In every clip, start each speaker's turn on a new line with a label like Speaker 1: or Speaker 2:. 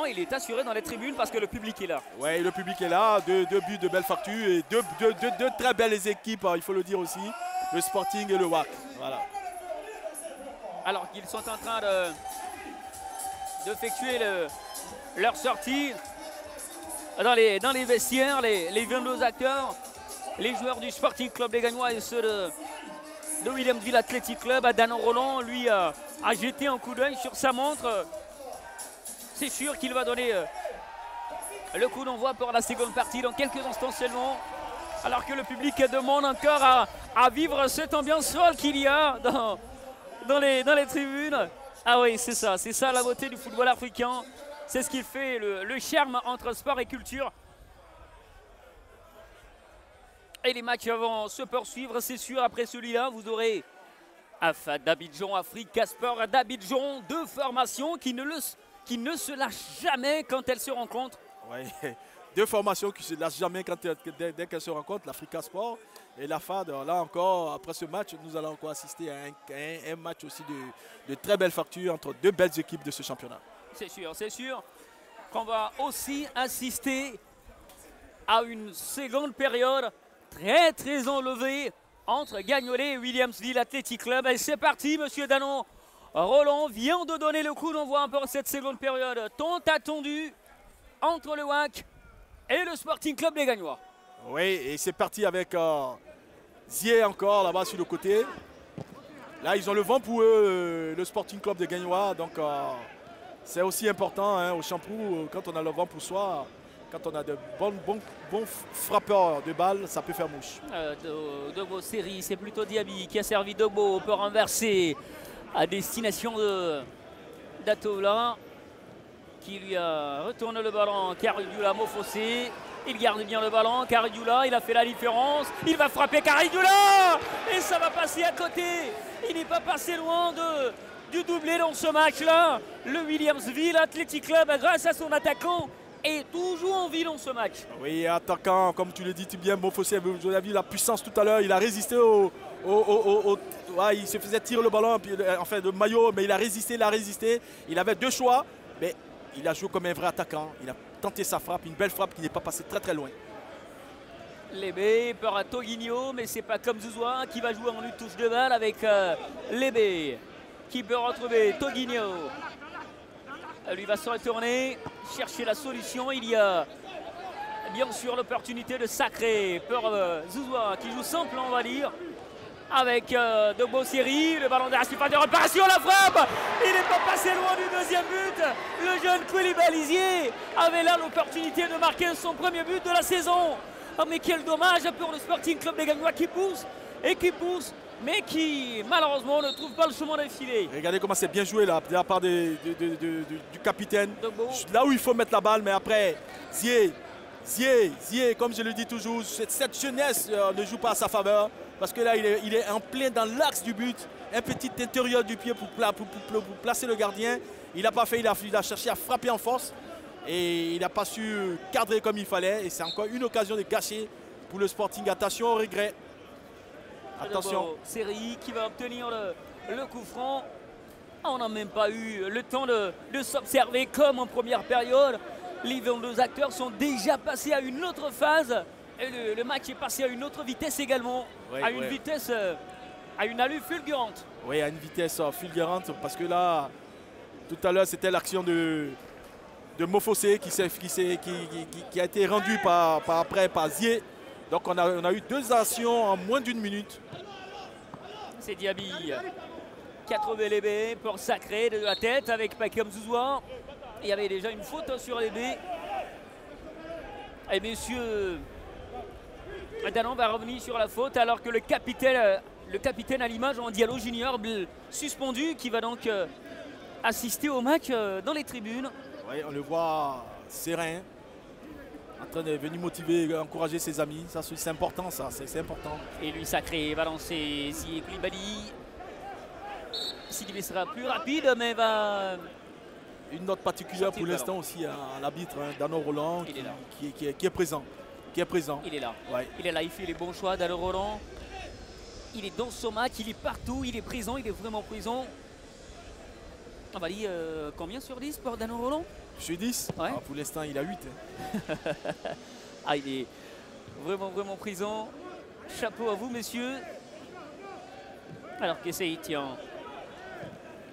Speaker 1: il est assuré dans les tribunes parce que le public est là.
Speaker 2: Oui, le public est là. Deux buts de belle facture et deux très belles équipes, il faut le dire aussi. Le Sporting et le WAC. Voilà.
Speaker 1: Alors qu'ils sont en train d'effectuer leur sortie dans les vestiaires, les 22 acteurs, les joueurs du Sporting Club des Gagnois et ceux de Williamsville Athletic Club. Danon Roland, lui, a jeté un coup d'œil sur sa montre. C'est sûr qu'il va donner le coup d'envoi pour la seconde partie dans quelques instants seulement. Alors que le public demande encore à vivre cette ambiance folle qu'il y a dans les tribunes. Ah oui, c'est ça la beauté du football africain. C'est ce qui fait le charme entre sport et culture. Et les matchs vont se poursuivre, c'est sûr. Après celui-là, vous aurez AFA d'Abidjan, Africa Sport d'Abidjan. Deux formations qui ne se lâchent jamais quand elles se rencontrent.
Speaker 2: Ouais. Deux formations qui ne se lâchent jamais dès qu'elles se rencontrent, l'Africa Sport et la FAD. Là encore, après ce match, nous allons encore assister à un match aussi de très belle facture entre deux belles équipes de ce championnat.
Speaker 1: C'est sûr qu'on va aussi assister à une seconde période très enlevée entre Gagnolet et Williamsville Athletic Club. Et c'est parti, monsieur Danon Roland vient de donner le coup d'envoi pour cette seconde période tant attendue entre le WAC et le Sporting Club des Gagnois.
Speaker 2: Oui, et c'est parti avec Zier encore là-bas sur le côté. Là, ils ont le vent pour eux, le Sporting Club des Gagnois. Donc, c'est aussi important hein, au Champrou, quand on a le vent pour soi, quand on a de bons frappeurs de balles, ça peut faire mouche.
Speaker 1: Dobo série, c'est plutôt Diaby qui a servi Dobo pour renverser à destination d'Atola, qui lui a retourné le ballon. Karidula Mofossé, il garde bien le ballon. Karidula, il a fait la différence. Il va frapper Karidula et ça va passer à côté. Il n'est pas passé loin du doublé dans ce match-là. Le Williamsville Athletic Club, grâce à son attaquant, est toujours en vie dans ce match.
Speaker 2: Oui, attaquant, comme tu le dis bien, Mofossé, vous avez vu la puissance tout à l'heure. Il a résisté il se faisait tirer le ballon, enfin de maillot, mais il a résisté. Il avait deux choix, mais il a joué comme un vrai attaquant. Il a tenté sa frappe, une belle frappe qui n'est pas passée très loin.
Speaker 1: Lébé peur à Toguigno, mais c'est pas comme Zouzoua qui va jouer en une touche de balle avec Lébé qui peut retrouver Toguigno. Lui va se retourner, chercher la solution. Il y a bien sûr l'opportunité de sacrer pour Zouzoua qui joue simple, on va dire. Avec de beaux séries, le ballon derrière, pas de réparation, la frappe. Il n'est pas passé loin du deuxième but. Le jeune Koulibaly avait là l'opportunité de marquer son premier but de la saison. Oh, mais quel dommage pour le Sporting Club des Gagnois qui pousse, mais qui malheureusement ne trouve pas le chemin d'enfiler.
Speaker 2: Regardez comment c'est bien joué là, de la part du capitaine. Là où il faut mettre la balle, mais après, Zier, comme je le dis toujours, cette jeunesse ne joue pas à sa faveur. Parce que là, il est en plein dans l'axe du but. Un petit intérieur du pied pour placer le gardien. Il n'a pas fait, il a cherché à frapper en force. Et il n'a pas su cadrer comme il fallait. Et c'est encore une occasion de gâcher pour le Sporting. Attention au regret. Attention.
Speaker 1: Série qui va obtenir le coup franc. On n'a même pas eu le temps de s'observer comme en première période. Les 22 acteurs sont déjà passés à une autre phase. Et le match est passé à une autre vitesse également, vitesse, à une allure fulgurante.
Speaker 2: Oui, à une vitesse fulgurante, parce que là, tout à l'heure, c'était l'action de Mofossé qui a été rendue par Zier. Donc on a eu deux actions en moins d'une minute.
Speaker 1: C'est Diaby qui a trouvé Lébé pour sacrer de la tête avec Pakem Zouzoua. Il y avait déjà une faute sur Lébé. Et messieurs, Danon va revenir sur la faute alors que le capitaine à l'image en Diallo Junior suspendu qui va donc assister au match dans les tribunes.
Speaker 2: Oui, on le voit serein, en train de venir motiver, encourager ses amis. Ça, c'est important, ça, c'est important.
Speaker 1: Et lui sacré va lancer Zier Koulibaly. Sidibé sera plus rapide, mais va...
Speaker 2: Une note particulière pour l'instant aussi à l'arbitre, Danon Roland, qui est présent. Il
Speaker 1: est là.
Speaker 2: Ouais.
Speaker 1: Il est là, il fait les bons choix. Danon Roland, il est dans son match, il est partout, il est présent, il est vraiment présent. On va dire combien sur 10 pour Danon Roland?
Speaker 2: suis 10
Speaker 1: ouais.
Speaker 2: Pour l'instant, il a 8.
Speaker 1: Ah, il est vraiment présent. Chapeau à vous, messieurs. Alors qu'essaye, tiens.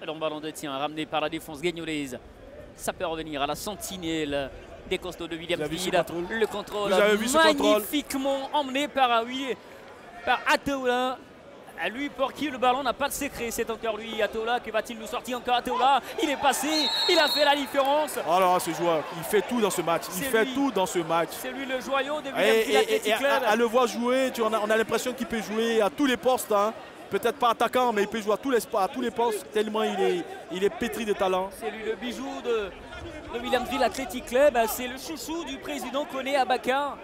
Speaker 1: Alors, ballon de tien, ramené par la défense gagnolaise. Ça peut revenir à la sentinelle des costauds de Williamsville. Le contrôle magnifiquement emmené par Ateola. À lui pour qui le ballon n'a pas de secret, c'est encore lui, Ateola. Que va-t-il nous sortir encore? Ateola, il est passé, il a fait la différence.
Speaker 2: Alors ce joueur, il fait tout dans ce match. Il fait tout dans ce match.
Speaker 1: C'est lui le joyau de Williamsville Athletic Club.
Speaker 2: À le voir jouer, on a l'impression qu'il peut jouer à tous les postes. Hein. Peut-être pas attaquant, mais il peut jouer à tous les postes, tellement il est pétri de talent.
Speaker 1: C'est lui le bijou de Williamsville Athletic Club. C'est le chouchou du président Koné Abaka.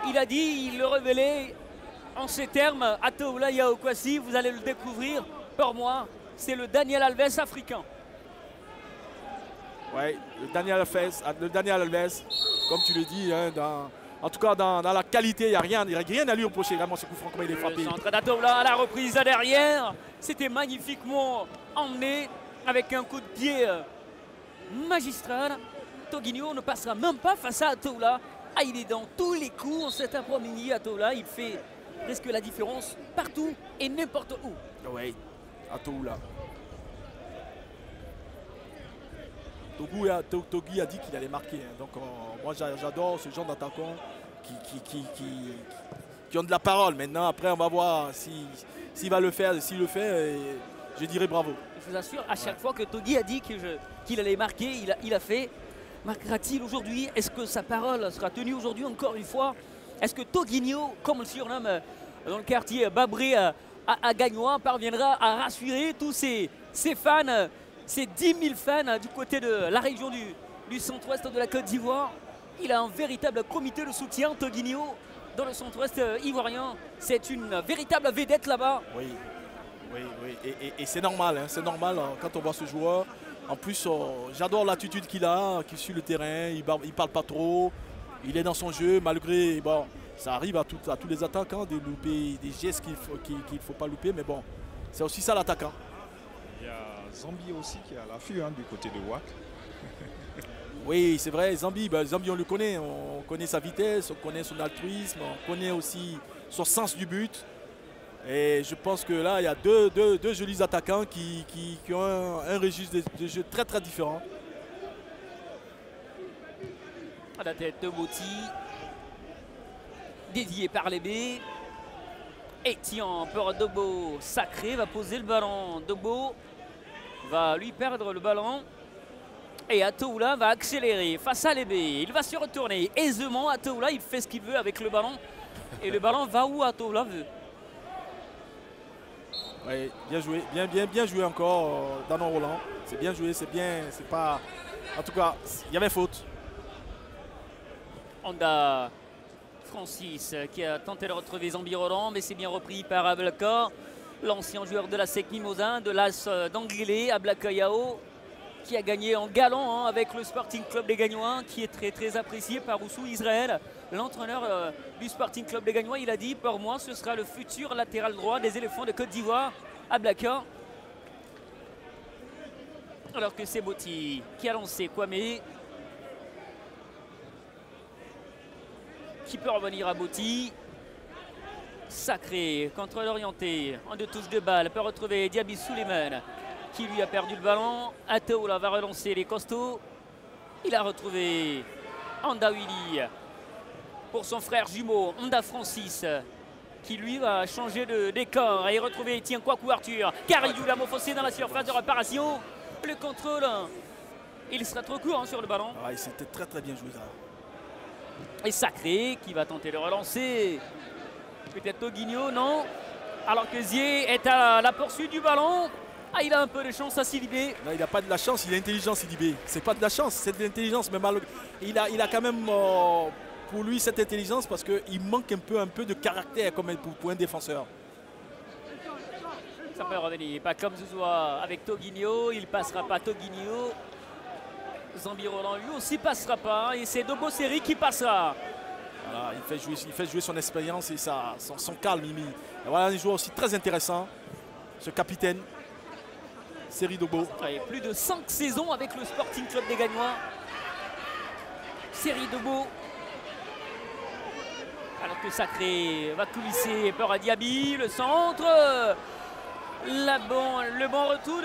Speaker 1: Il a dit, il le révélait en ces termes, Ateola Yaokwasi, vous allez le découvrir. Pour moi, c'est le Daniel Alves africain.
Speaker 2: Oui, le Daniel Alves, comme tu le dis, hein, en tout cas dans la qualité, il n'y a rien à lui reprocher. Vraiment, ce coup franc, comment il est frappé.
Speaker 1: Le centre d'Ateola à la reprise derrière. C'était magnifiquement emmené avec un coup de pied magistral. Toguinho ne passera même pas face à Ateola. Ah, il est dans tous les coups en cet après-midi. Ateola, il fait presque la différence partout et n'importe où.
Speaker 2: Oui, Ateola. Togui a dit qu'il allait marquer. Hein. Donc moi j'adore ce genre d'attaquants qui ont de la parole. Maintenant, après, on va voir s'il va le faire. S'il le fait, je dirais bravo.
Speaker 1: Je vous assure, à chaque fois que Togui a dit qu'il allait marquer, il a fait. Marquera-t-il aujourd'hui? Est-ce que sa parole sera tenue aujourd'hui encore une fois? Est-ce que Toguinho, comme on le surnomme dans le quartier Babré à Gagnois, parviendra à rassurer tous ses fans, ces 10 000 fans du côté de la région du centre-ouest de la Côte d'Ivoire? Il a un véritable comité de soutien, Toguinho, dans le centre-ouest ivoirien. C'est une véritable vedette là-bas.
Speaker 2: Oui. Et c'est normal, hein, c'est normal hein, quand on voit ce joueur. En plus, j'adore l'attitude qu'il a, qu'il suit le terrain, il parle pas trop, il est dans son jeu, malgré, bon, ça arrive à tous les attaquants de louper des gestes qu'il faut pas louper, mais bon, c'est aussi ça l'attaquant.
Speaker 3: Il y a Zambi aussi qui est à l'affût hein, du côté de WAC.
Speaker 2: Oui, c'est vrai, Zambi, Zambi on le connaît, on connaît sa vitesse, on connaît son altruisme, on connaît aussi son sens du but. Et je pense que là, il y a deux jolis attaquants qui ont un registre de jeu très très différent.
Speaker 1: À la tête de Boti, dédié par les B. Etienne pour Dobo, Sacré va poser le ballon. Dobo va lui perdre le ballon. Et Ateola va accélérer face à l'EB. Il va se retourner aisément. Ateola, il fait ce qu'il veut avec le ballon. Et le ballon va où Ateola veut.
Speaker 2: Oui, bien joué, bien joué encore Danon Roland. C'est bien joué, c'est bien, c'est pas... En tout cas, il y avait faute.
Speaker 1: On a Francis qui a tenté de retrouver Zambi Roland, mais c'est bien repris par Ablaka, l'ancien joueur de la SEC Mimosa, de l'As d'Anguilé, Ablaka Yao, qui a gagné en galant avec le Sporting Club des Gagnois, qui est très très apprécié par Oussou Israël, l'entraîneur du Sporting Club des Gagnois. Il a dit, pour moi, ce sera le futur latéral droit des éléphants de Côte d'Ivoire, Ablaka. Alors que c'est Boti qui a lancé Kwame, qui peut revenir à Boti. Sacré, contrôle orienté, en deux touches de balle, peut retrouver Diaby Suleiman, qui lui a perdu le ballon. Ateola va relancer les costauds. Il a retrouvé Anda Willy pour son frère jumeau, Anda Francis, qui lui va changer de décor et retrouver Etienne Kwaku Arthur. Caridou l'a foncé dans la surface de réparation. Le contrôle, il sera trop court hein, sur le ballon.
Speaker 2: Ah, c'était très très bien joué ça.
Speaker 1: Et Sacré qui va tenter de relancer. Peut-être Toguinho, non. Alors que Zier est à la poursuite du ballon. Ah, il a un peu de chance à Sidibé.
Speaker 2: Non, il n'a pas de la chance, il a intelligent Sidibé. C'est pas de la chance, c'est de l'intelligence. Mais il a quand même pour lui cette intelligence parce qu'il manque un peu de caractère comme pour un défenseur.
Speaker 1: Ça peut revenir, pas comme Zouzoua avec Toguinho, il passera pas Toguinho. Zambi Roland lui aussi passera pas et c'est Dobo Seri qui passera.
Speaker 2: Voilà, il fait jouer son expérience et son calme. Et voilà un joueur aussi très intéressant, ce capitaine, Seri Dobo.
Speaker 1: Ouais, plus de 5 saisons avec le Sporting Club des Gagnois. série de beaux. Alors que Sacré va coulisser peur à Diaby, le centre. Le bon retour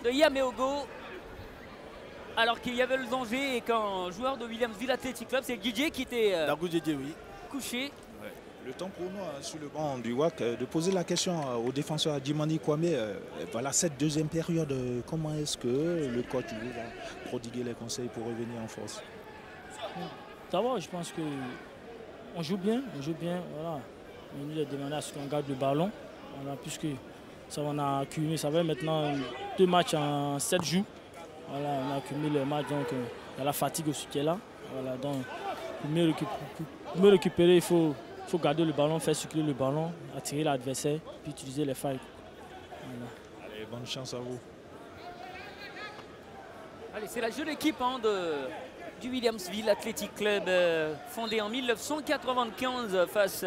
Speaker 1: de Yameogo. Alors qu'il y avait le danger et qu'un joueur de Williamsville Athletic Club, c'est Didier qui était
Speaker 2: oui.
Speaker 1: couché.
Speaker 3: Ouais. Le temps pour nous sur le banc du WAC de poser la question au défenseur Adjimani Kwame. Voilà cette deuxième période, comment est-ce que le coach va prodiguer les conseils pour revenir en force?
Speaker 4: D'abord, je pense qu'on joue bien, voilà. Il nous a demandé à ce qu'on garde le ballon, voilà, puisque ça on a accumulé, ça fait maintenant 2 matchs en 7 jours. Voilà, on a accumulé les matchs, donc il y a la fatigue aussi qui est là. Voilà, donc pour mieux récupérer, il faut garder le ballon, faire circuler le ballon, attirer l'adversaire, puis utiliser les failles. Voilà.
Speaker 3: Allez, bonne chance à vous.
Speaker 1: Allez, c'est la jeune équipe du Williamsville Athletic Club, fondée en 1995 face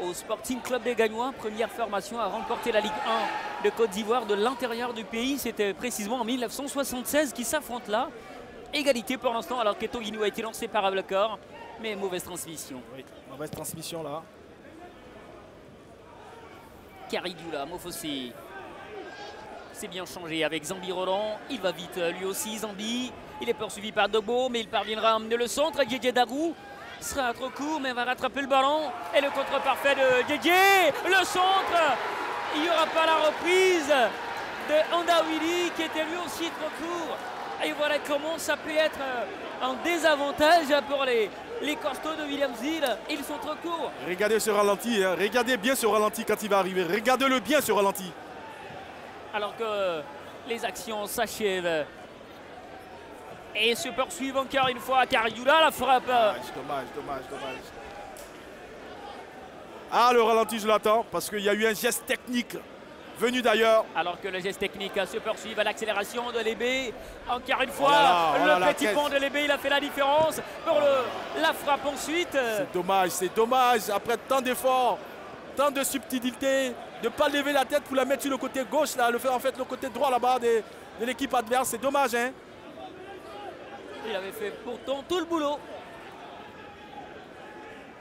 Speaker 1: au Sporting Club des Gagnois, première formation à remporter la Ligue 1 de Côte d'Ivoire de l'intérieur du pays. C'était précisément en 1976 qui s'affrontent là. Égalité pour l'instant alors que Toguino a été lancé par Ablacor, mais mauvaise transmission.
Speaker 2: Oui, mauvaise transmission là.
Speaker 1: Carigula, Mofossi. C'est bien changé avec Zambi Roland. Il va vite lui aussi, Zambi. Il est poursuivi par Dogbo, mais il parviendra à emmener le centre. Didier Darou sera trop court, mais va rattraper le ballon. Et le contre parfait de Didier. Le centre. Il n'y aura pas la reprise de Andawili qui était lui aussi trop court. Et voilà comment ça peut être un désavantage pour les costauds de Williamsville. Ils sont trop courts.
Speaker 2: Regardez ce ralenti, hein. Regardez bien ce ralenti quand il va arriver. Regardez-le bien ce ralenti.
Speaker 1: Alors que les actions s'achèvent et se poursuivent encore une fois. Carigula, la frappe.
Speaker 2: Dommage. Ah, le ralenti, je l'attends parce qu'il y a eu un geste technique venu d'ailleurs.
Speaker 1: Alors que le geste technique se poursuit à l'accélération de Lébé. Encore une fois, le petit pont de Lébé, il a fait la différence pour la frappe ensuite.
Speaker 2: C'est dommage. Après tant d'efforts, tant de subtilité, de ne pas lever la tête pour la mettre sur le côté gauche, là, le faire en fait le côté droit là-bas de l'équipe adverse. C'est dommage, hein.
Speaker 1: Il avait fait pourtant tout le boulot.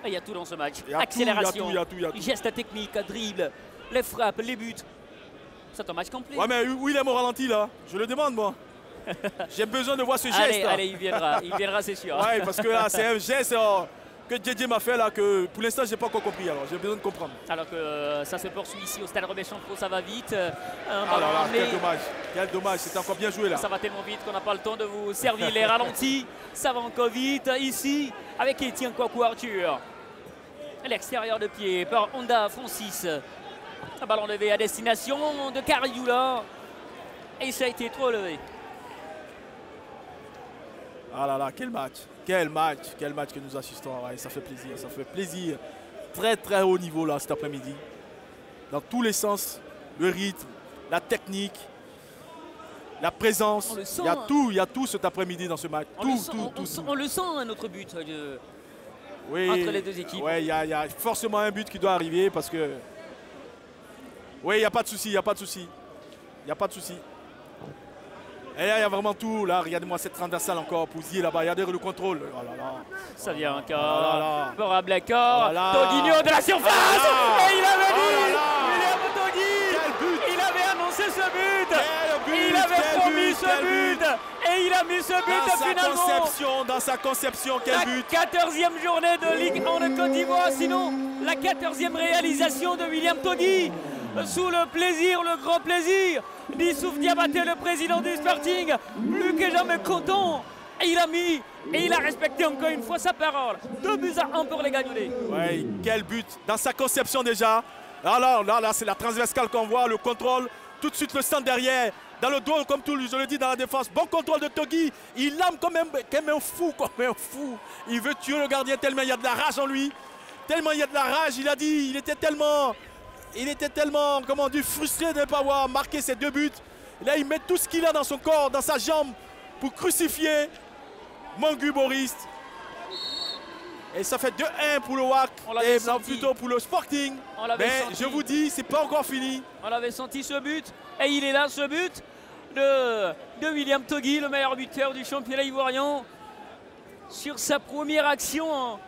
Speaker 1: Et il y a tout dans ce match. Accélération,
Speaker 2: il y a tout.
Speaker 1: Geste technique, dribble, les frappes, les buts. C'est un match complet.
Speaker 2: Ouais, mais où il est mon ralenti là? Je le demande, moi. J'ai besoin de voir ce geste.
Speaker 1: Allez, il viendra, c'est sûr.
Speaker 2: Ouais, parce que là, c'est un geste que Didier m'a fait là que pour l'instant, je n'ai pas encore compris. Alors, j'ai besoin de comprendre.
Speaker 1: Alors que ça se poursuit ici au stade Robert Champrot, ça va vite.
Speaker 2: Quel dommage, c'était encore bien joué là.
Speaker 1: Ça va tellement vite qu'on n'a pas le temps de vous servir les ralentis. Ça va encore vite ici avec Etienne Kwaku Arthur. L'extérieur de pied par Honda Francis. Un ballon levé à destination de Carigula. Et ça a été trop levé.
Speaker 2: Ah là là, quel match que nous assistons. Ouais, ça fait plaisir. Très haut niveau là cet après-midi. Dans tous les sens, le rythme, la technique, la présence. Il y a tout cet après-midi dans ce match.
Speaker 1: On le sent, notre but entre les deux équipes.
Speaker 2: Oui, il y a forcément un but qui doit arriver parce que... Oui, il n'y a pas de souci, Et là, il y a vraiment tout. Là, regardez-moi cette transversale encore pour Zier là-bas. Regardez le contrôle. Oh là là.
Speaker 1: Ça vient encore. Pour Ablacor. Toguino de la surface. Et il avait dit. William Togui. Il avait annoncé ce but. Il avait promis ce but. Et il a mis ce but finalement.
Speaker 2: Dans sa conception, quel but.
Speaker 1: La 14e journée de Ligue 1 de Côte d'Ivoire. Sinon, la 14e réalisation de William Togui. Sous le plaisir, le grand plaisir d'Issouf Diabaté, le président du Sporting, plus que jamais content. Et il a mis et il a respecté encore une fois sa parole. 2-1 pour les Gagnolais.
Speaker 2: Oui, quel but. Dans sa conception déjà. Là, c'est la transversale qu'on voit, le contrôle. Tout de suite le centre derrière. Dans le dos, comme je le dis, dans la défense. Bon contrôle de Togui. Il lame comme un fou. Il veut tuer le gardien tellement il y a de la rage en lui. Tellement il y a de la rage. Il a dit, il était tellement, comment dire, frustré de ne pas avoir marqué ses 2 buts. Et là, il met tout ce qu'il a dans son corps, dans sa jambe, pour crucifier Mangu Boris. Et ça fait 2-1 pour le WAC, et plutôt pour le Sporting. Mais je vous dis, c'est pas encore fini.
Speaker 1: On l'avait senti ce but, et il est là ce but. de William Togui, le meilleur buteur du championnat ivoirien. Sur sa première action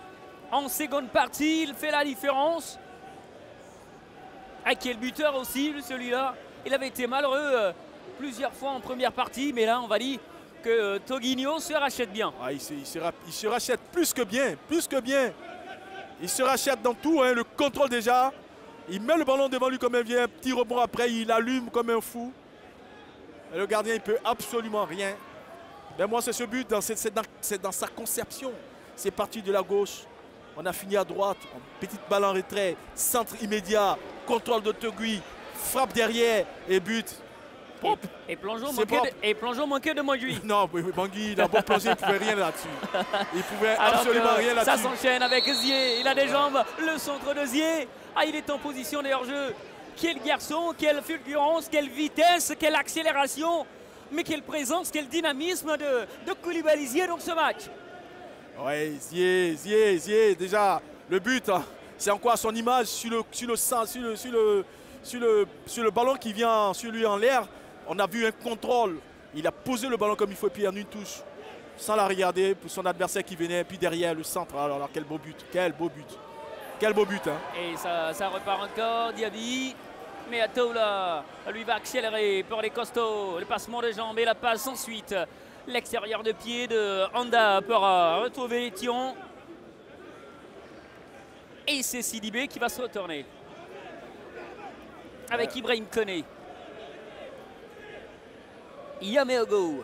Speaker 1: en seconde partie, il fait la différence. Ah, quel buteur aussi, celui-là. Il avait été malheureux plusieurs fois en première partie, mais là, on va dire que Toguinho se rachète bien.
Speaker 2: Ah, il se rachète plus que bien, plus que bien. Il se rachète dans tout, hein, le contrôle déjà. Il met le ballon devant lui comme un vient, un petit rebond après, il allume comme un fou. Et le gardien, il ne peut absolument rien. Mais moi, c'est ce but, c'est dans sa conception. C'est parti de la gauche, on a fini à droite, petite balle en retrait, centre immédiat, contrôle de Togui, frappe derrière et but.
Speaker 1: Et Plongeon manquait de Mangui.
Speaker 2: Non, Mangui, il a beau plonger, il ne pouvait rien là-dessus. Il pouvait absolument rien là-dessus.
Speaker 1: Ça s'enchaîne avec Zié, il a des jambes, le centre de Zié. Ah, il est en position de hors-jeu. Quel garçon, quelle fulgurance, quelle vitesse, quelle accélération. Mais quelle présence, quel dynamisme de Koulibaly Zié dans ce match.
Speaker 2: Oui, Zié, déjà, le but, hein, c'est encore à son image sur le ballon qui vient sur lui en l'air. On a vu un contrôle. Il a posé le ballon comme il faut, puis en une touche, sans la regarder, pour son adversaire qui venait, puis derrière le centre. Alors quel beau but, quel beau but. Quel beau but. Hein.
Speaker 1: Et ça repart encore, Diaby. Mais Atoula, lui va accélérer pour les costauds. Le passement de jambes et la passe ensuite. L'extérieur de pied de Honda pour retrouver les tirons. Et c'est Sidibé qui va se retourner. Avec Ibrahim Koné. Yameogo.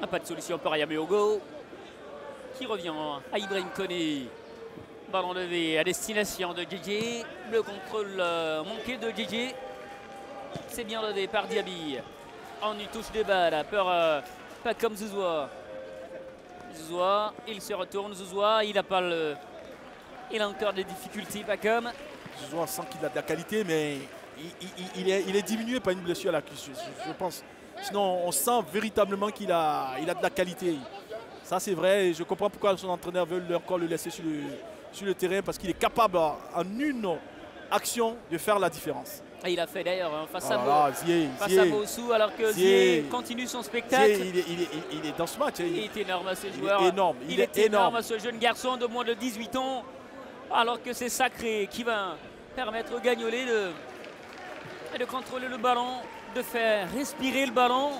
Speaker 1: Pas de solution pour Yameogo. Qui revient à Ibrahim Koné. Ballon levé à destination de JJ. Le contrôle manqué de JJ. C'est bien levé par Diaby. En une touche de balle pour pas comme Zouzoua. Zouzoua, il se retourne. Zouzoua, il a pas le. Il a encore des difficultés, pas comme.
Speaker 2: Zouzoua sent qu'il a de la qualité, mais il est diminué par une blessure à la cuisse, je pense. Sinon, on sent véritablement qu'il a de la qualité. Ça, c'est vrai. Et je comprends pourquoi son entraîneur veut encore le laisser sur le terrain, parce qu'il est capable, en une action, de faire la différence.
Speaker 1: Et il a fait d'ailleurs face à Moussou, alors que Zié continue son spectacle.
Speaker 2: Il est dans ce match.
Speaker 1: Il est énorme à ce joueur.
Speaker 2: Il est énorme
Speaker 1: à ce jeune garçon de moins de 18 ans. Alors que c'est Sacré qui va permettre au Gagnolet de contrôler le ballon, de faire respirer le ballon,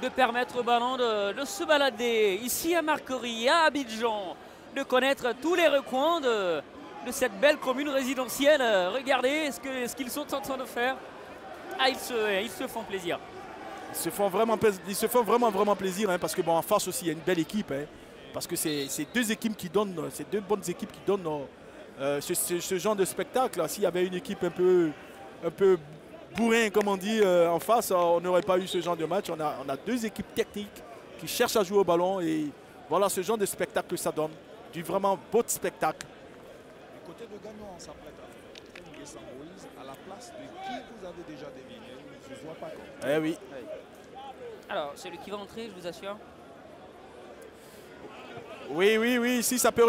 Speaker 1: de permettre au ballon de se balader ici à Marcory, à Abidjan, de connaître tous les recoins de cette belle commune résidentielle. Regardez ce qu'ils sont en train de faire. Ah, ils se font plaisir.
Speaker 2: Ils se font vraiment plaisir, hein, parce que bon, en face aussi, il y a une belle équipe. Hein, parce que c'est deux équipes qui donnent, c'est deux bonnes équipes qui donnent ce genre de spectacle. S'il y avait une équipe un peu bourrin, comme on dit, en face, on n'aurait pas eu ce genre de match. On a deux équipes techniques qui cherchent à jouer au ballon, et voilà ce genre de spectacle que ça donne. Du vraiment beau spectacle.
Speaker 3: Du côté de Gagnon, on s'apprête à faire Nguessan Moïse à la place de qui vous avez déjà deviné. Je ne vois pas comme.
Speaker 2: Eh oui.
Speaker 1: Alors, celui qui va entrer, je vous assure.
Speaker 2: Oui, si ça peut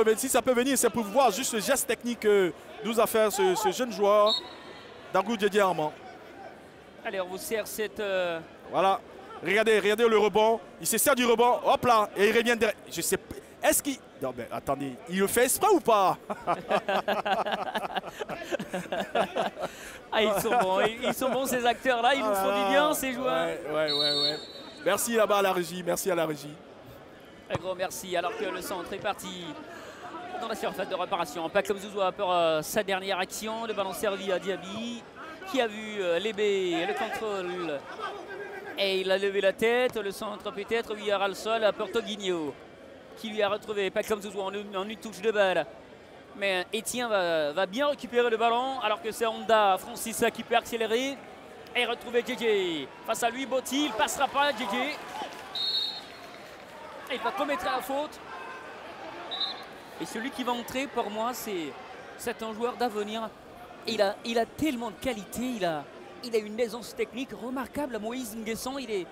Speaker 2: venir, c'est pour voir juste le geste technique que nous a fait ce jeune joueur, Dangou Didier Armand.
Speaker 1: Allez, on vous sert cette...
Speaker 2: Voilà, regardez le rebond, il se sert du rebond, hop là, et il revient derrière. Je sais pas, est-ce qu'il... Non mais attendez, il le fait exprès ou pas?
Speaker 1: Ah, ils sont bons ces acteurs-là, ils nous font du bien ces joueurs.
Speaker 2: Ouais. Merci là-bas à la régie, merci à la régie.
Speaker 1: Un gros merci, alors que le centre est parti dans la surface de réparation. Pas comme Zouzoua pour sa dernière action. Le ballon servi à Diaby, qui a vu Lébé, le contrôle. Et il a levé la tête. Le centre peut-être, oui, à le sol pour Toguinho, qui lui a retrouvé pas comme Zouzoua en une touche de balle. Mais Etienne va bien récupérer le ballon, alors que c'est Honda, Francis qui peut accélérer. Et retrouver JJ. Face à lui, Botti, il ne passera pas, JJ. Il va commettre la faute. Et celui qui va entrer, pour moi, c'est un joueur d'avenir. Il a tellement de qualité, il a une aisance technique remarquable. Moïse Nguessan, il est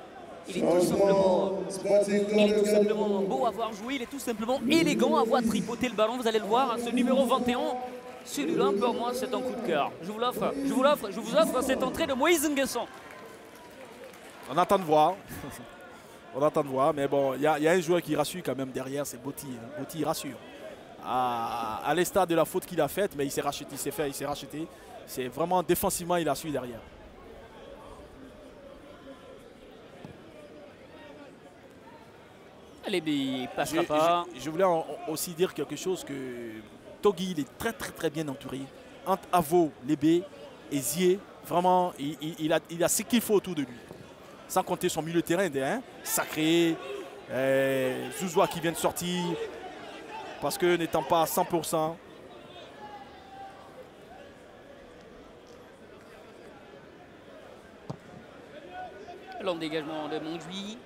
Speaker 1: tout simplement beau à voir jouer, il est tout simplement élégant à voir tripoter le ballon. Vous allez le voir, hein, ce numéro 21 Celui-là, pour moi, c'est un coup de cœur. Je vous l'offre. Je vous offre cette entrée de Moïse Nguesson.
Speaker 2: On attend de voir. On attend de voir. Mais bon, il y a un joueur qui rassure quand même derrière, c'est Botti. Botti, il rassure. À l'instar de la faute qu'il a faite, mais il s'est racheté, il s'est racheté. C'est vraiment défensivement, il a su derrière.
Speaker 1: Lébe, il passera pas.
Speaker 2: Je voulais aussi dire quelque chose que Togui, il est très bien entouré. Entre Avo, Lébe et Zié, vraiment, il a ce qu'il faut autour de lui. Sans compter son milieu de terrain, hein, Sacré, Zouzoua qui vient de sortir, parce que n'étant pas à 100%.
Speaker 1: Long dégagement de Montjuïc.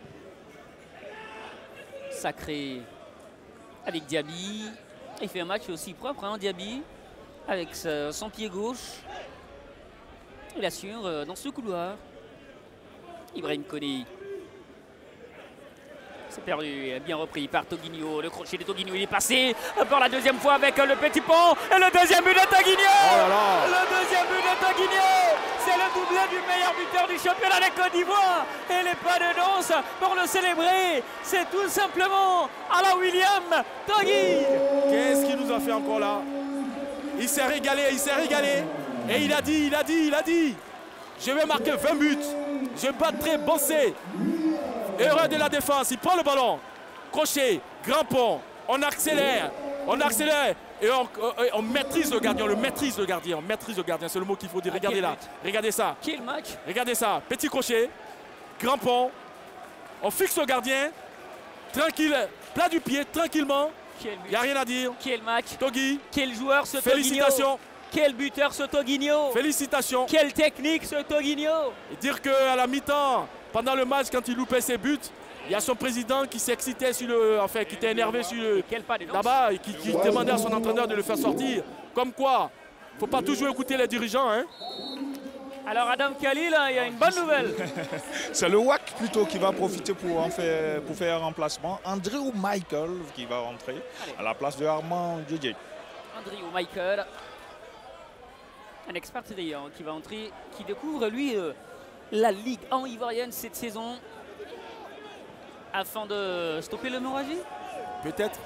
Speaker 1: Sacré avec Diaby. Il fait un match aussi propre, hein, Diaby, avec son pied gauche. Il assure dans ce couloir. Ibrahim Koné. C'est perdu, bien repris par Toguinho. Le crochet de Toguinho, il est passé pour la deuxième fois avec le petit pont. Et le deuxième but de Toguinho.
Speaker 2: Oh là là.
Speaker 1: Le deuxième but de Toguinho. C'est le doublé du meilleur buteur du championnat de Côte d'Ivoire. Et les pas de danse pour le célébrer. C'est tout simplement à la William Togui.
Speaker 2: Qu'est-ce qu'il nous a fait encore là? Il s'est régalé, Et il a dit, je vais marquer 20 buts. Je battrai Bossé. Erreur de la défense, il prend le ballon. Crochet, grand pont, on accélère. Et on maîtrise le gardien, c'est le mot qu'il faut dire. Regardez là, regardez ça.
Speaker 1: Quel match?
Speaker 2: Regardez ça, petit crochet, grand pont. On fixe le gardien, tranquille, plat du pied, tranquillement. Il n'y a rien à dire.
Speaker 1: Quel match?
Speaker 2: Togui.
Speaker 1: Quel joueur ce
Speaker 2: Félicitations.
Speaker 1: Toguinho. Quel buteur ce Toguinho.
Speaker 2: Félicitations.
Speaker 1: Quelle technique ce Toguinho.
Speaker 2: Et dire qu'à la mi-temps, pendant le match, quand il loupait ses buts, il y a son président qui s'excitait qui était énervé là-bas et qui demandait à son entraîneur de le faire sortir. Comme quoi, il ne faut pas toujours écouter les dirigeants. Hein.
Speaker 1: Alors Adam Khalil, il y a une bonne nouvelle.
Speaker 3: C'est le WAC plutôt qui va profiter pour faire un remplacement. Andrew Michael qui va rentrer à la place de Armand Djedje.
Speaker 1: Andrew Michael, un expert d'ailleurs qui va entrer, qui découvre lui la Ligue en ivoirienne cette saison afin de stopper l'hémorragie.
Speaker 2: Peut-être.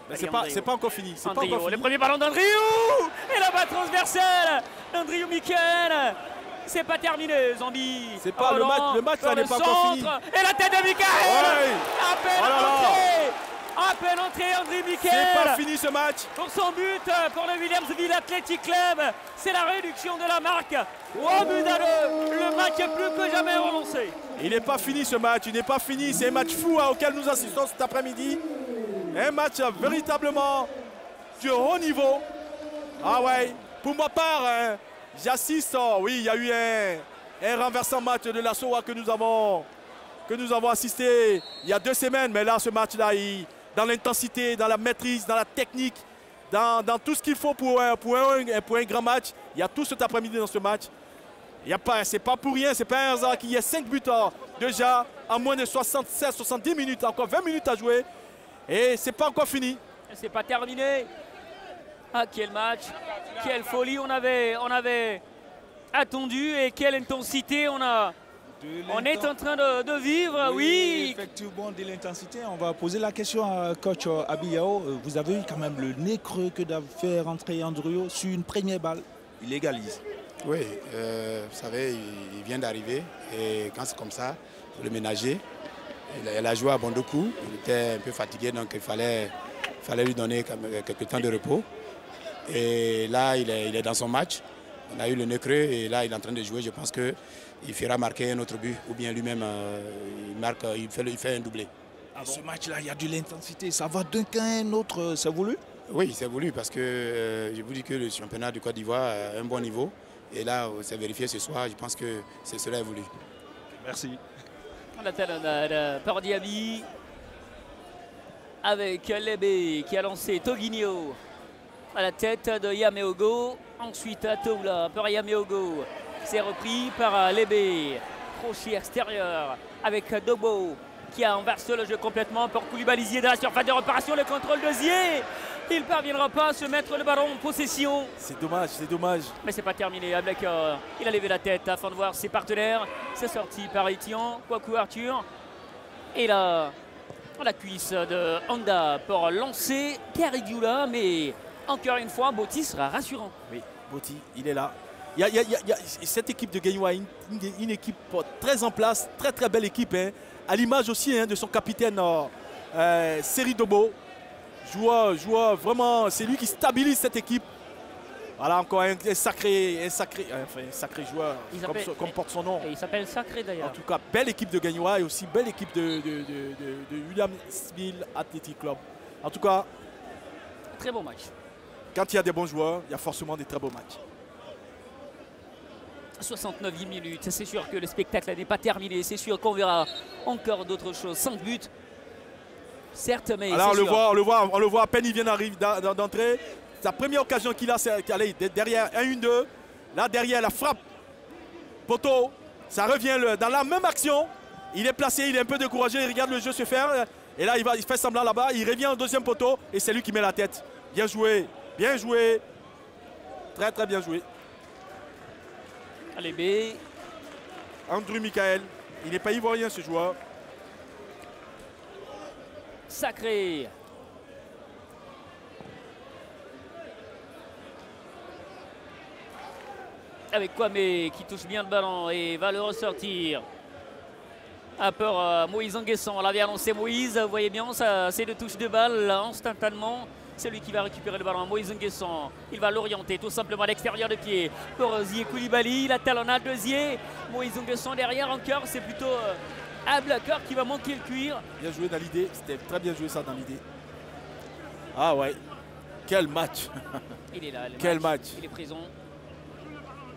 Speaker 2: Mais c'est pas encore fini.
Speaker 1: Le premier ballon d'Andriou et la balle transversale d'Andriou Michael. C'est pas terminé, Zambi.
Speaker 2: C'est pas le match là n'est pas encore fini.
Speaker 1: Et la tête de Michael. À peine entré, André Michael.
Speaker 2: C'est pas fini ce match.
Speaker 1: Pour son but, pour le Williamsville Athletic Club, c'est la réduction de la marque. 3 buts à 2. Le match est plus que jamais relancé.
Speaker 2: Il n'est pas fini ce match, C'est un match fou auquel nous assistons cet après-midi. Un match véritablement de haut niveau. Ah ouais, pour ma part, hein, j'assiste. Oui, il y a eu un renversant match de la SOA que nous avons assisté il y a 2 semaines. Mais là, ce match-là, dans l'intensité, dans la maîtrise, dans la technique, dans tout ce qu'il faut pour un grand match. Il y a tout cet après-midi dans ce match. C'est pas pour rien, c'est pas un hasard qu'il y ait 5 buts déjà en moins de 76-70 minutes, encore 20 minutes à jouer. Et c'est pas encore fini.
Speaker 1: C'est pas terminé. Ah, quel match, quelle folie on avait attendu et quelle intensité on est en train de vivre, oui.
Speaker 3: Effectivement, de l'intensité. On va poser la question à coach Abiyao. Vous avez eu quand même le nez creux que de faire rentrer Andrew sur une première balle. Il égalise.
Speaker 5: Oui, vous savez, il vient d'arriver et quand c'est comme ça, il faut le ménager. Il a joué à bon de coups, il était un peu fatigué, donc il fallait lui donner quelques temps de repos. Et là, il est dans son match. On a eu le nez creux et là, il est en train de jouer. Je pense qu'il fera marquer un autre but ou bien lui-même, il fait un doublé.
Speaker 3: Ah bon? Ce match-là, il y a de l'intensité. Ça va d'un camp à un autre. C'est voulu?
Speaker 5: Oui, c'est voulu parce que je vous dis que le championnat du Côte d'Ivoire a un bon niveau. Et là, c'est vérifié ce soir. Je pense que cela est voulu.
Speaker 3: Merci.
Speaker 1: On a par Diaby avec Lébé qui a lancé Toguinho à la tête de Yameogo. Ensuite à Toula par Yameogo. C'est repris par Lébé. Crochet extérieur avec Dobo qui a inversé le jeu complètement pour Koulibaly Zié dans la surface de réparation. Le contrôle de Zié Il ne parviendra pas à se mettre le ballon en possession.
Speaker 2: C'est dommage, c'est dommage.
Speaker 1: Mais c'est pas terminé. Abdelkar, il a levé la tête afin de voir ses partenaires. C'est sorti par Etienne, Kwaku Arthur. Et là, la cuisse de Honda pour lancer Karidioula. Mais encore une fois, Boti sera rassurant.
Speaker 2: Oui, Boti, il est là. Cette équipe de Guingamp, une équipe très en place, très belle équipe. Hein. À l'image aussi de son capitaine Seri Dobo. Joueur vraiment, c'est lui qui stabilise cette équipe. Voilà encore un sacré joueur, comme porte son nom.
Speaker 1: Et il s'appelle Sacré d'ailleurs.
Speaker 2: En tout cas, belle équipe de Guingamp et aussi belle équipe de Williamsville Athletic Club. En tout cas,
Speaker 1: très bon match.
Speaker 2: Quand il y a des bons joueurs, il y a forcément des très beaux matchs.
Speaker 1: 69e minute, c'est sûr que le spectacle n'est pas terminé. C'est sûr qu'on verra encore d'autres choses. 5 buts. Certes, mais
Speaker 2: alors on le voit à peine il vient d'entrer. Sa première occasion qu'il a, c'est qu'aller derrière 1-1-2. Là derrière la frappe. Poteau. Ça revient dans la même action. Il est placé, il est un peu découragé, il regarde le jeu se faire. Et là il fait semblant là-bas. Il revient au deuxième poteau et c'est lui qui met la tête. Bien joué, bien joué. Très bien joué.
Speaker 1: Allez B.
Speaker 2: Andrew Michael. Il n'est pas ivoirien ce joueur.
Speaker 1: Sacré. Avec Kwame qui touche bien le ballon et va le ressortir. À peur Moïse Nguesson. On l'avait annoncé Moïse. Vous voyez bien, c'est de touche de balle instantanément. C'est lui qui va récupérer le ballon. Moïse Nguesson. Il va l'orienter tout simplement à l'extérieur de pied. Pour Zié Koulibaly. La talonnade de Zié. Moïse Nguesson derrière encore. C'est plutôt Abdelkar qui va manquer le cuir.
Speaker 2: Bien joué dans l'idée. C'était très bien joué ça dans l'idée. Ah ouais. Quel match.
Speaker 1: Il est là.
Speaker 2: Quel match.
Speaker 1: Il est présent.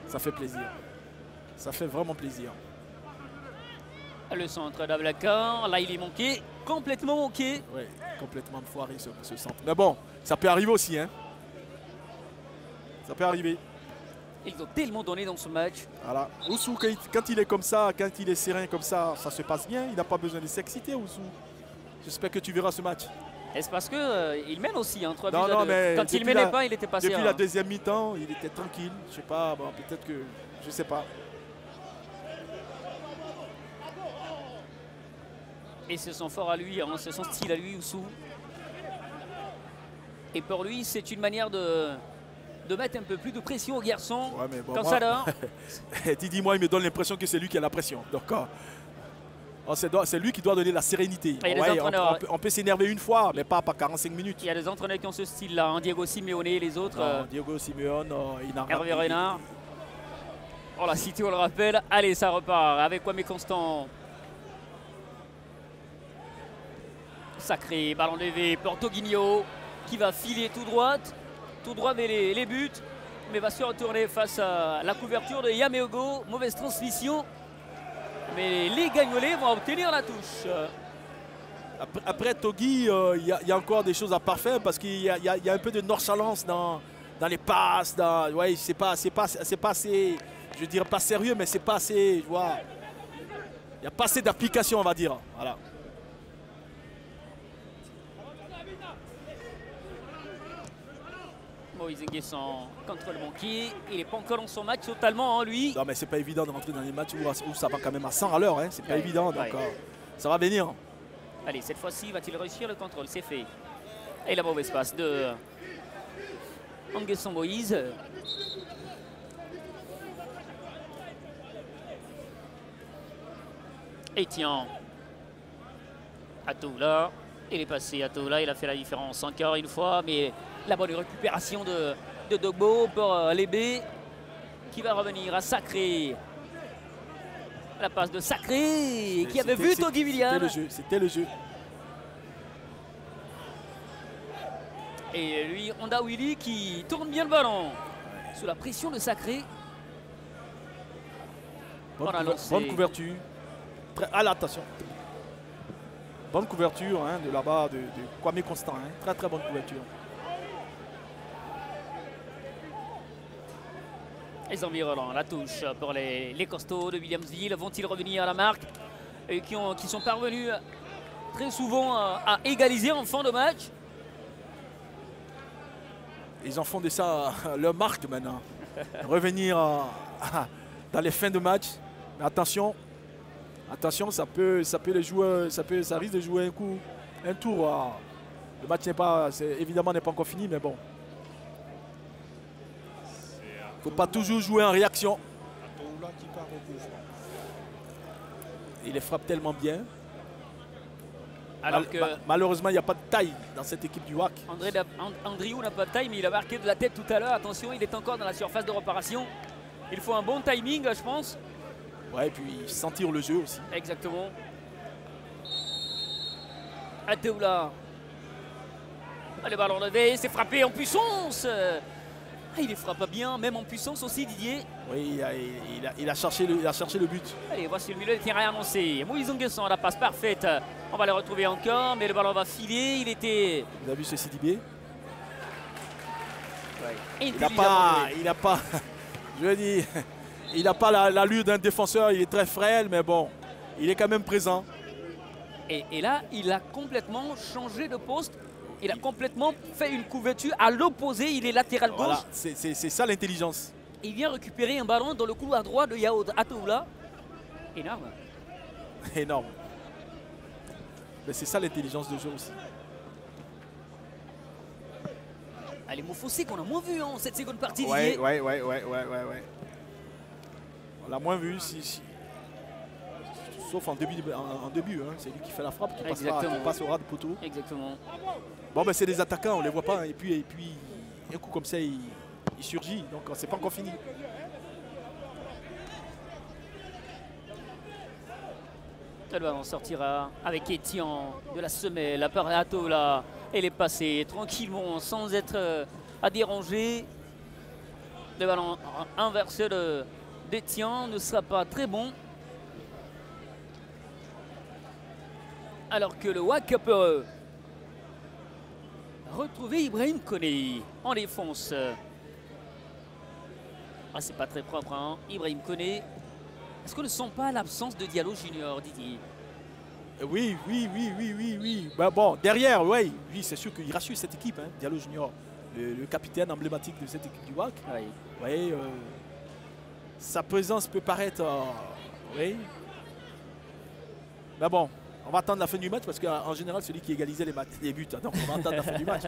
Speaker 2: Ça fait plaisir. Ça fait vraiment plaisir.
Speaker 1: Le centre d'Abdelkar. Là, il est manqué. Complètement manqué.
Speaker 2: Oui, complètement foiré ce centre. Mais bon, ça peut arriver aussi. Hein. Ça peut arriver.
Speaker 1: Ils ont tellement donné dans ce match.
Speaker 2: Voilà. Oussou, quand il est comme ça, quand il est serein comme ça se passe bien. Il n'a pas besoin de s'exciter, Oussou. J'espère que tu verras ce match.
Speaker 1: Est-ce parce qu'il mène aussi, hein, 3 buts
Speaker 2: non, mais
Speaker 1: quand il ne menait pas, il était passé.
Speaker 2: Depuis la deuxième mi-temps, il était tranquille. Je sais pas, bon, peut-être que... Je sais pas.
Speaker 1: Et c'est son fort à lui, hein, c'est son style à lui, Oussou. Et pour lui, c'est une manière de mettre un peu plus de pression au garçon.
Speaker 2: Ouais, mais bon,
Speaker 1: quand ça dort.
Speaker 2: Dis-moi, il me donne l'impression que c'est lui qui a la pression. Donc, c'est lui qui doit donner la sérénité.
Speaker 1: Ouais,
Speaker 2: on peut s'énerver une fois, mais pas 45 minutes.
Speaker 1: Il y a des entraîneurs qui ont ce style-là, hein, Diego Simeone et les autres.
Speaker 2: Diego Simeone,
Speaker 1: Hervé Renard. Oh, la City, on le rappelle. Allez, ça repart avec Kwame Constant. Sacré, ballon levé pour Toguinho qui va filer tout droit vers les buts, mais va se retourner face à la couverture de Yameogo. Mauvaise transmission, mais les Gagnolais vont obtenir la touche.
Speaker 2: Après Togui, il y a encore des choses à parfaire parce qu'il y a un peu de nonchalance dans les passes. Ouais, c'est pas assez, je dirais pas sérieux, mais c'est pas assez, tu vois. Il n'y a pas assez d'application, on va dire. Voilà.
Speaker 1: Moïse Nguesson contre le banquier. Il n'est pas encore dans son match totalement, hein, lui.
Speaker 2: Non, mais c'est pas évident de rentrer dans les matchs où ça va quand même à 100 à l'heure. Hein. C'est pas évident, donc ça va venir.
Speaker 1: Allez, cette fois-ci, va-t-il réussir le contrôle? C'est fait. Et la mauvaise passe de Nguesson Moïse. Etienne. Atoula. Il est passé Atoula, il a fait la différence encore une fois, mais la bonne récupération de Dogbo pour Lébé qui va revenir à Sacré. La passe de Sacré qui avait vu Togui William.
Speaker 2: C'était le jeu.
Speaker 1: Et lui, Honda Willy qui tourne bien le ballon sous la pression de Sacré.
Speaker 2: Bonne couverture. Attention. Bonne couverture hein, de là-bas de Kwame Constant. Hein. Très bonne couverture.
Speaker 1: Les environnants, la touche pour les costauds de Williamsville. Vont-ils revenir à la marque et qui sont parvenus très souvent à égaliser en fin de match?
Speaker 2: Ils en font de ça leur marque maintenant. Revenir dans les fins de match. Mais attention, ça risque de jouer un tour. Le match évidemment n'est pas encore fini, mais bon. Il ne faut pas toujours jouer en réaction. Il les frappe tellement bien.
Speaker 1: Alors que
Speaker 2: malheureusement, il n'y a pas de taille dans cette équipe du WAC.
Speaker 1: Andriou n'a pas de taille, mais il a marqué de la tête tout à l'heure. Attention, il est encore dans la surface de réparation. Il faut un bon timing, je pense.
Speaker 2: Ouais, et puis sentir le jeu aussi.
Speaker 1: Exactement. Ateoula. Le ballon levé, c'est frappé en puissance. Il les frappe bien, même en puissance aussi, Didier.
Speaker 2: Oui, il a cherché le but.
Speaker 1: Allez, voici le milieu de terrain annoncé. Moïse Nguessan, la passe parfaite. On va le retrouver encore, mais le ballon va filer. Il était...
Speaker 2: Vous avez vu ce Sidibé?
Speaker 1: Ouais.
Speaker 2: Il n'a pas, je veux dire, il n'a pas l'allure d'un défenseur. Il est très frêle, mais bon, il est quand même présent.
Speaker 1: Et là, il a complètement changé de poste. Il a complètement fait une couverture à l'opposé. Il est latéral gauche.
Speaker 2: Voilà, c'est ça l'intelligence.
Speaker 1: Il vient récupérer un ballon dans le couloir droit de Yao Ateoula. Énorme.
Speaker 2: Énorme. Mais c'est ça l'intelligence de jeu aussi.
Speaker 1: Les mots faussés qu'on a moins vu en cette seconde partie.
Speaker 2: Ouais. On l'a moins vu, sauf en début. Hein. C'est lui qui fait la frappe, qui passe au ras de poteau.
Speaker 1: Exactement.
Speaker 2: Bon, ben c'est des attaquants, on ne les voit pas. Hein. Et puis, un coup comme ça, il surgit. Donc, c'est pas encore fini.
Speaker 1: Le ballon sortira avec Etienne de la semelle. Par Ateoula. Elle est passée tranquillement, sans être à déranger. Le ballon inversé d'Etienne ne sera pas très bon. Alors que le WAC peut retrouver Ibrahim Koné en défense. C'est pas très propre, hein. Ibrahim Koné. Est-ce qu'on ne sent pas l'absence de Diallo Junior, Didier?
Speaker 2: Oui. Ben bon, derrière, oui, c'est sûr qu'il rassure cette équipe, hein, Diallo Junior, le capitaine emblématique de cette équipe du WAC. Oui. Sa présence peut paraître... oui. Mais bon, on va attendre la fin du match parce qu'en général, celui qui égalisait les buts. Donc on va attendre la fin du match.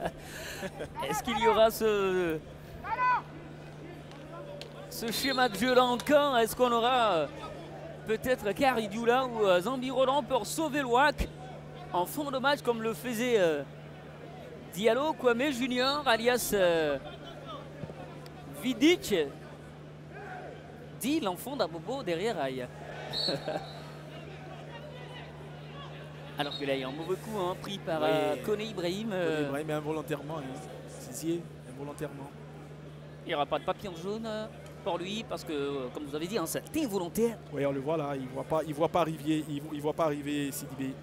Speaker 1: Est-ce qu'il y aura ce schéma de jeu là encore? Est-ce qu'on aura peut-être Karidioula ou Zambi Roland pour sauver le WAC en fond de match comme le faisait Diallo Kwame Junior alias Vidic, dit l'enfant d'Abobo derrière Aïe. Alors que là, il y a un mauvais coup pris par Koné Ibrahim.
Speaker 2: Koné Ibrahim, mais involontairement. Cizier, involontairement.
Speaker 1: Il n'y aura pas de papillon jaune pour lui parce que, comme vous avez dit, c'était involontaire.
Speaker 2: Oui, on le voit là, il ne voit pas arriver Sidibé.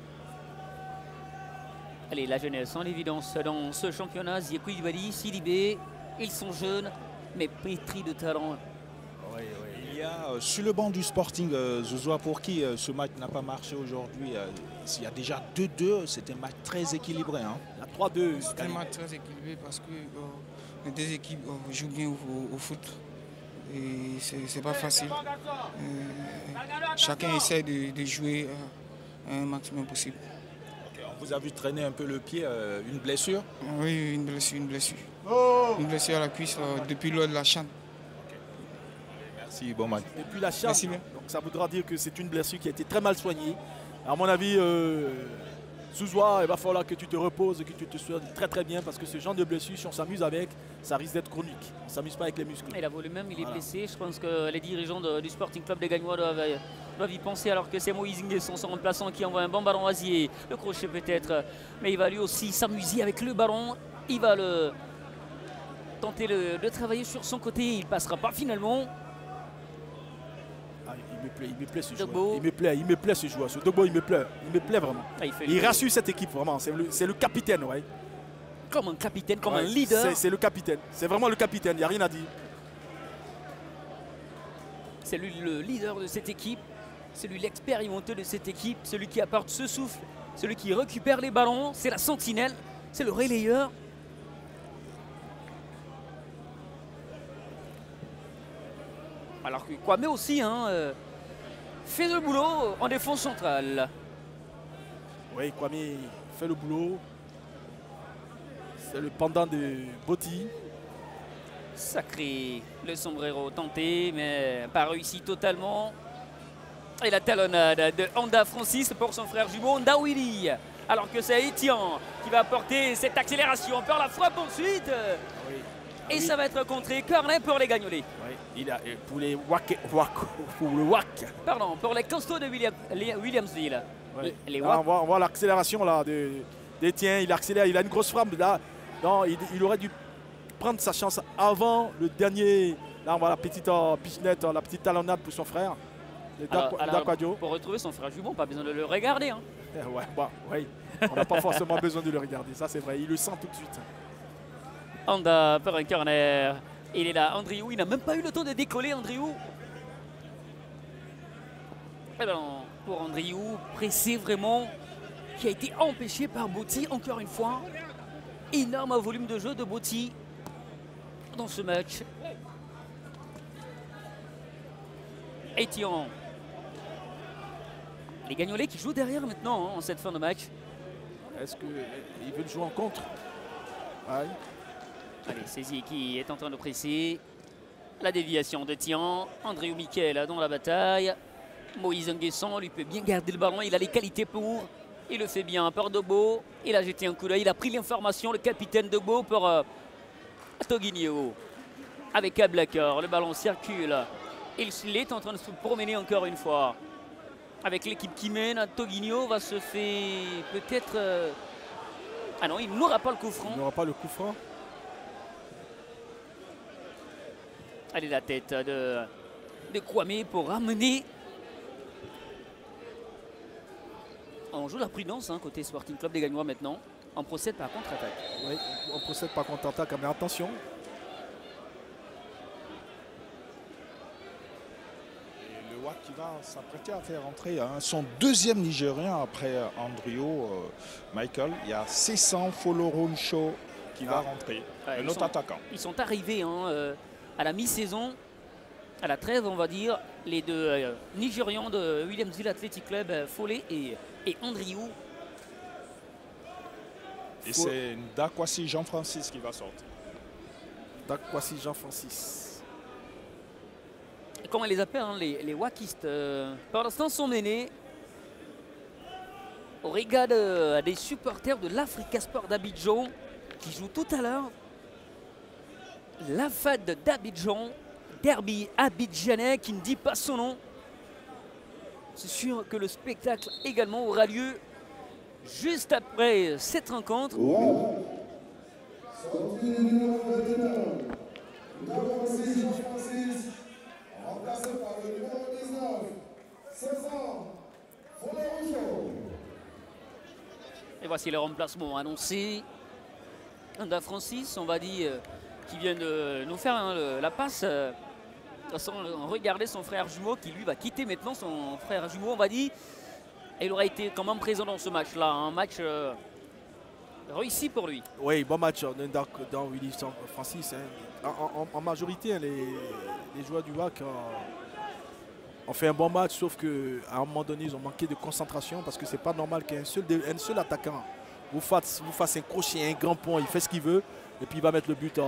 Speaker 1: Allez, la jeunesse, en évidence dans ce championnat. Zia Koulibaly, Sidibé, ils sont jeunes, mais pétris de talent.
Speaker 3: Oui. Il y a sur le banc du Sporting, Zouzoua, pour qui ce match n'a pas marché aujourd'hui, il y a déjà 2-2, c'est un match très équilibré. Hein.
Speaker 2: Il y a 3-2.
Speaker 6: C'est un match très équilibré parce que les deux équipes jouent bien au foot. Et c'est pas facile. Chacun essaie de jouer un maximum possible.
Speaker 3: Okay, on vous a vu traîner un peu le pied, une blessure?
Speaker 6: Oui, une blessure. Une blessure à la cuisse depuis lors de la CHAN.
Speaker 3: Merci, bon match.
Speaker 2: Depuis la CHAN, donc ça voudra dire que c'est une blessure qui a été très mal soignée. À mon avis, Zouzoua, il va falloir que tu te reposes, que tu te soignes très bien parce que ce genre de blessure, si on s'amuse avec, ça risque d'être chronique. On ne s'amuse pas avec les muscles.
Speaker 1: Il a voulu même, il est blessé. Je pense que les dirigeants du Sporting Club des Gagnois doivent y penser alors que c'est Moïse Nguessan, son remplaçant, qui envoie un bon ballon à Zier. Le crochet peut-être, mais il va lui aussi s'amuser avec le ballon. Il va tenter de travailler sur son côté. Il ne passera pas finalement.
Speaker 2: Il me plaît ce joueur. Il me plaît ce joueur. Ce Dogbo, il me plaît vraiment. Il rassure cette équipe vraiment. C'est le capitaine, ouais.
Speaker 1: Comme un capitaine, comme un leader.
Speaker 2: C'est le capitaine. C'est vraiment le capitaine. Il n'y a rien à dire.
Speaker 1: C'est lui le leader de cette équipe. C'est lui l'expérimenté de cette équipe. Celui qui apporte ce souffle. Celui qui récupère les ballons. C'est la sentinelle. C'est le relayeur. Alors que Kwame aussi hein, fait le boulot en défense centrale.
Speaker 2: Oui, Kwame fait le boulot. C'est le pendant de Botti.
Speaker 1: Sacré le sombrero tenté, mais pas réussi totalement. Et la talonnade de Honda Francis pour son frère jumeau Honda Willy. Alors que c'est Etienne qui va apporter cette accélération. Par la frappe ensuite.
Speaker 2: Oui.
Speaker 1: Et ça va être contré. Corner pour les Gagnolais.
Speaker 2: Oui, il a, pour les pour le WAC.
Speaker 1: Pardon, pour les costauds de Williamsville.
Speaker 2: Oui.
Speaker 1: Les
Speaker 2: Là,
Speaker 1: WAC.
Speaker 2: on voit l'accélération là d'Etienne. Il accélère, il a une grosse frappe là. Non, il aurait dû prendre sa chance avant le dernier. Là, on voit la petite pichenette, la petite talonnade pour son frère.
Speaker 1: Alors, pour retrouver son frère jumeau, pas besoin de le regarder. Hein.
Speaker 2: Ouais, bah, oui. On n'a pas forcément besoin de le regarder, ça c'est vrai. Il le sent tout de suite.
Speaker 1: Honda pour un corner. Il est là, Andriou. Il n'a même pas eu le temps de décoller, Andriou. Eh bien, pour Andriou, pressé vraiment, qui a été empêché par Botti, encore une fois. Énorme volume de jeu de Botti dans ce match. Etienne. Les Gagnolais qui jouent derrière maintenant hein, en cette fin de match.
Speaker 2: Est-ce qu'ils veulent jouer en contre? Ouais.
Speaker 1: Allez, Cézier qui est en train de presser. La déviation de Tian. Andréou Miquel dans la bataille. Moïse Nguesson lui peut bien garder le ballon. Il a les qualités pour. Il le fait bien par Debo. Il a jeté un coup d'œil. Il a pris l'information. Le capitaine Debo pour Toguinho. Avec Ablaker. Le ballon circule. Il est en train de se promener encore une fois. Avec l'équipe qui mène, Toguinho va se faire peut-être... Ah non, il n'aura pas le coup franc.
Speaker 2: Il n'aura pas le coup franc.
Speaker 1: Allez, la tête de Kwame pour ramener. On joue la prudence hein, côté Sporting Club des Gagnois maintenant. On procède par contre-attaque.
Speaker 2: Oui, on procède par contre-attaque, mais attention.
Speaker 3: Le WAC qui va s'apprêter à faire entrer hein, son deuxième Nigérien après Andrio Michael. Il y a Cessan Foloruncho qui va rentrer, un autre attaquant.
Speaker 1: Ils sont arrivés hein, à la mi-saison, à la trêve on va dire, les deux Nigérians de Williamsville Athletic Club, Follet et Andriou.
Speaker 3: Et c'est Dakwasi Jean-Francis qui va sortir.
Speaker 2: Dakwasi Jean-Francis.
Speaker 1: Comment on les appelle, hein, les Wakistes, pour l'instant sont menés au regard des supporters de l'Africa Sport d'Abidjan qui jouent tout à l'heure la FAD d'Abidjan, derby abidjanais qui ne dit pas son nom. C'est sûr que le spectacle également aura lieu juste après cette rencontre. Et voici le remplacement annoncé. Honda Francis, on va dire, qui vient de nous faire hein, la passe. Sans regarder son frère jumeau qui lui va quitter maintenant son frère jumeau, on va dire. Et il aura été quand même présent dans ce match-là. Un match réussi pour lui.
Speaker 2: Oui, bon match dans Willy Francis. Hein. En majorité, hein, les joueurs du WAC ont fait un bon match, sauf qu'à un moment donné, ils ont manqué de concentration parce que c'est pas normal qu'un seul attaquant vous fasse un crochet, un grand pont, il fait ce qu'il veut. Et puis il va mettre le but,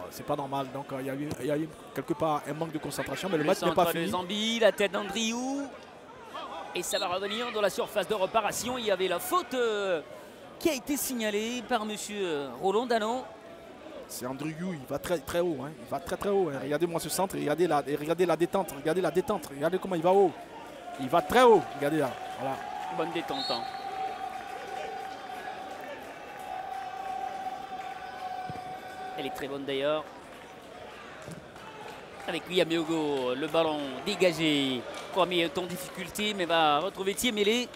Speaker 2: c'est pas normal. Donc il y a eu quelque part un manque de concentration, mais le match n'est pas fini.
Speaker 1: Zambi, la tête d'Andriou. Et ça va revenir dans la surface de réparation. Il y avait la faute qui a été signalée par monsieur Roland Dano.
Speaker 2: C'est Andriou, il va très très haut. Hein. Il va très très haut. Hein. Regardez-moi ce centre, regardez la détente. Regardez la détente, regardez comment il va haut. Il va très haut, regardez là. Voilà.
Speaker 1: Bonne détente. Hein. Elle est très bonne d'ailleurs. Avec Liamiogo, le ballon dégagé. Kwame est en difficulté, mais va retrouver Thiemele.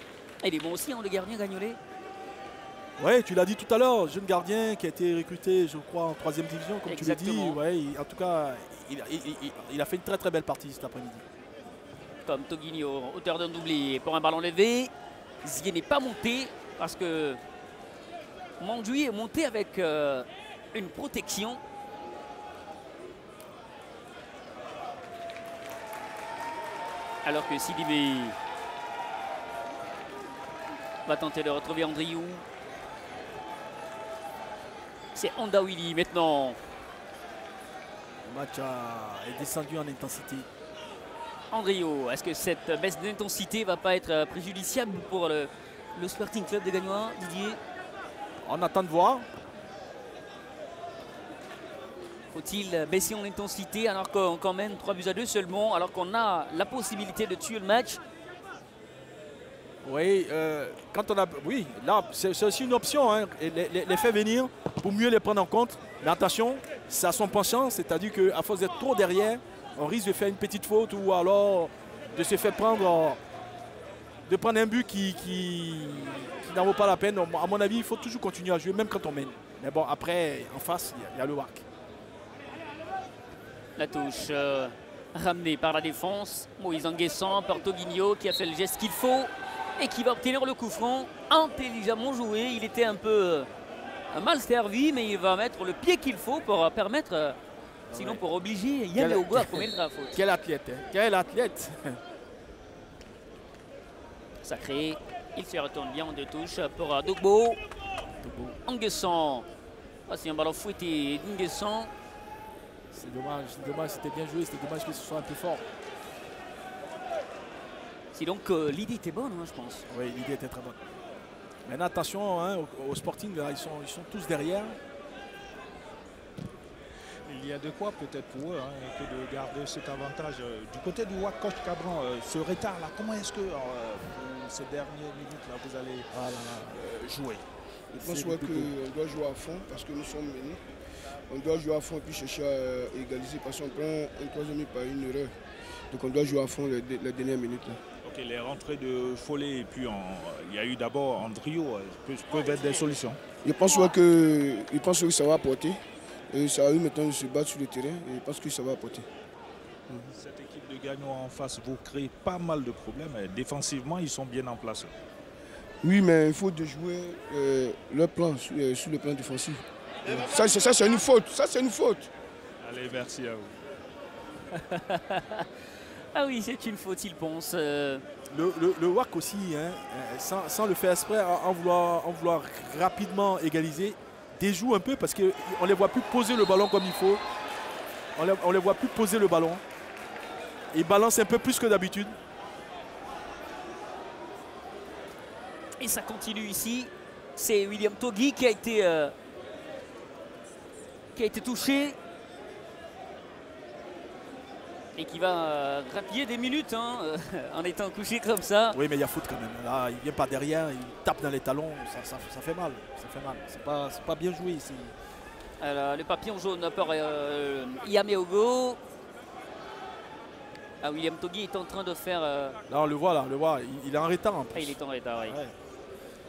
Speaker 1: Il est bon aussi, hein, le gardien Gagnolet.
Speaker 2: Oui, tu l'as dit tout à l'heure, jeune gardien qui a été recruté, je crois, en 3e division, comme
Speaker 1: Exactement.
Speaker 2: tu l'as dit. Ouais, en tout cas, il a fait une très très belle partie cet après-midi.
Speaker 1: Comme Toguinho, auteur d'un doublé pour un ballon levé. Zié n'est pas monté parce que Mandjoui est monté avec une protection. Alors que Sidibé va tenter de retrouver Andriou. C'est Andawili maintenant.
Speaker 2: Le match est descendu en intensité.
Speaker 1: Andriou, est-ce que cette baisse d'intensité va pas être préjudiciable pour le Sporting Club de Gagnoa, Didier?
Speaker 2: On attend de voir.
Speaker 1: Faut-il baisser en intensité alors qu'on mène 3-2 seulement, alors qu'on a la possibilité de tuer le match?
Speaker 2: Oui, quand on a, oui, là, c'est aussi une option, hein, les faire venir pour mieux les prendre en compte. Mais attention, ça a son penchant, c'est-à-dire qu'à force d'être trop derrière, on risque de faire une petite faute ou alors de se faire prendre, de prendre un but qui n'en vaut pas la peine. À mon avis, il faut toujours continuer à jouer, même quand on mène. Mais bon, après, en face, il y a le WAC.
Speaker 1: La touche ramenée par la défense. Moïse Nguessan par Toguinho qui a fait le geste qu'il faut et qui va obtenir le coup franc. Intelligemment joué. Il était un peu mal servi, mais il va mettre le pied qu'il faut pour permettre, sinon pour obliger Yamé Ogo à commettre la faute.
Speaker 2: Quel athlète, hein? Quel athlète.
Speaker 1: Sacré. Il se retourne bien en deux touches pour Dogbo. Nguessan. C'est un ballon fouetté d'Nguessan.
Speaker 2: C'est dommage, c'était bien joué, c'était dommage que ce soit un peu fort.
Speaker 1: C'est donc l'idée était bonne, hein, je pense.
Speaker 2: Oui, l'idée était très bonne. Maintenant, attention, hein, au Sporting, là, ils sont tous derrière.
Speaker 3: Il y a de quoi peut-être pour eux hein, que de garder cet avantage. Du côté du WAC, coach Cabran, ce retard-là, comment est-ce que pour ces dernières minutes-là, vous allez jouer?
Speaker 7: Je pense qu'on doit jouer à fond parce que nous sommes menés. On doit jouer à fond et puis chercher à égaliser parce qu'on prend un troisième but par une erreur. Donc on doit jouer à fond la dernière minute. Là.
Speaker 3: Ok, les rentrées de Follet et puis il y a eu d'abord Andriou, peuvent être des solutions. Je pense
Speaker 7: que ça va apporter. Et ça a eu maintenant de se battre sur le terrain et je pense que ça va apporter.
Speaker 3: Cette équipe de Gagnoa en face vous crée pas mal de problèmes. Défensivement, ils sont bien en place.
Speaker 7: Oui, mais il faut de jouer leur plan sur le plan défensif. Ça c'est une faute. Ça, c'est une faute.
Speaker 3: Allez, merci à vous.
Speaker 1: Ah oui, c'est une faute, il pense.
Speaker 2: Le WAC aussi, hein, sans le faire exprès, en vouloir rapidement égaliser, déjoue un peu parce qu'on ne les voit plus poser le ballon comme il faut. On les voit plus poser le ballon. Ils balancent un peu plus que d'habitude.
Speaker 1: Et ça continue ici. C'est William Togui qui a été touché et qui va grappiller des minutes hein, en étant couché comme ça.
Speaker 2: Oui, mais il y a faute quand même. Là, il vient pas derrière, il tape dans les talons, ça fait mal. Ça fait mal. C'est pas bien joué ici.
Speaker 1: Alors, le papillon jaune par Yamé Ogo. Ah, William Togui est en train de faire.
Speaker 2: Là, on le voit, il est en retard. En plus.
Speaker 1: Ah, il est en retard, oui.
Speaker 2: Ouais.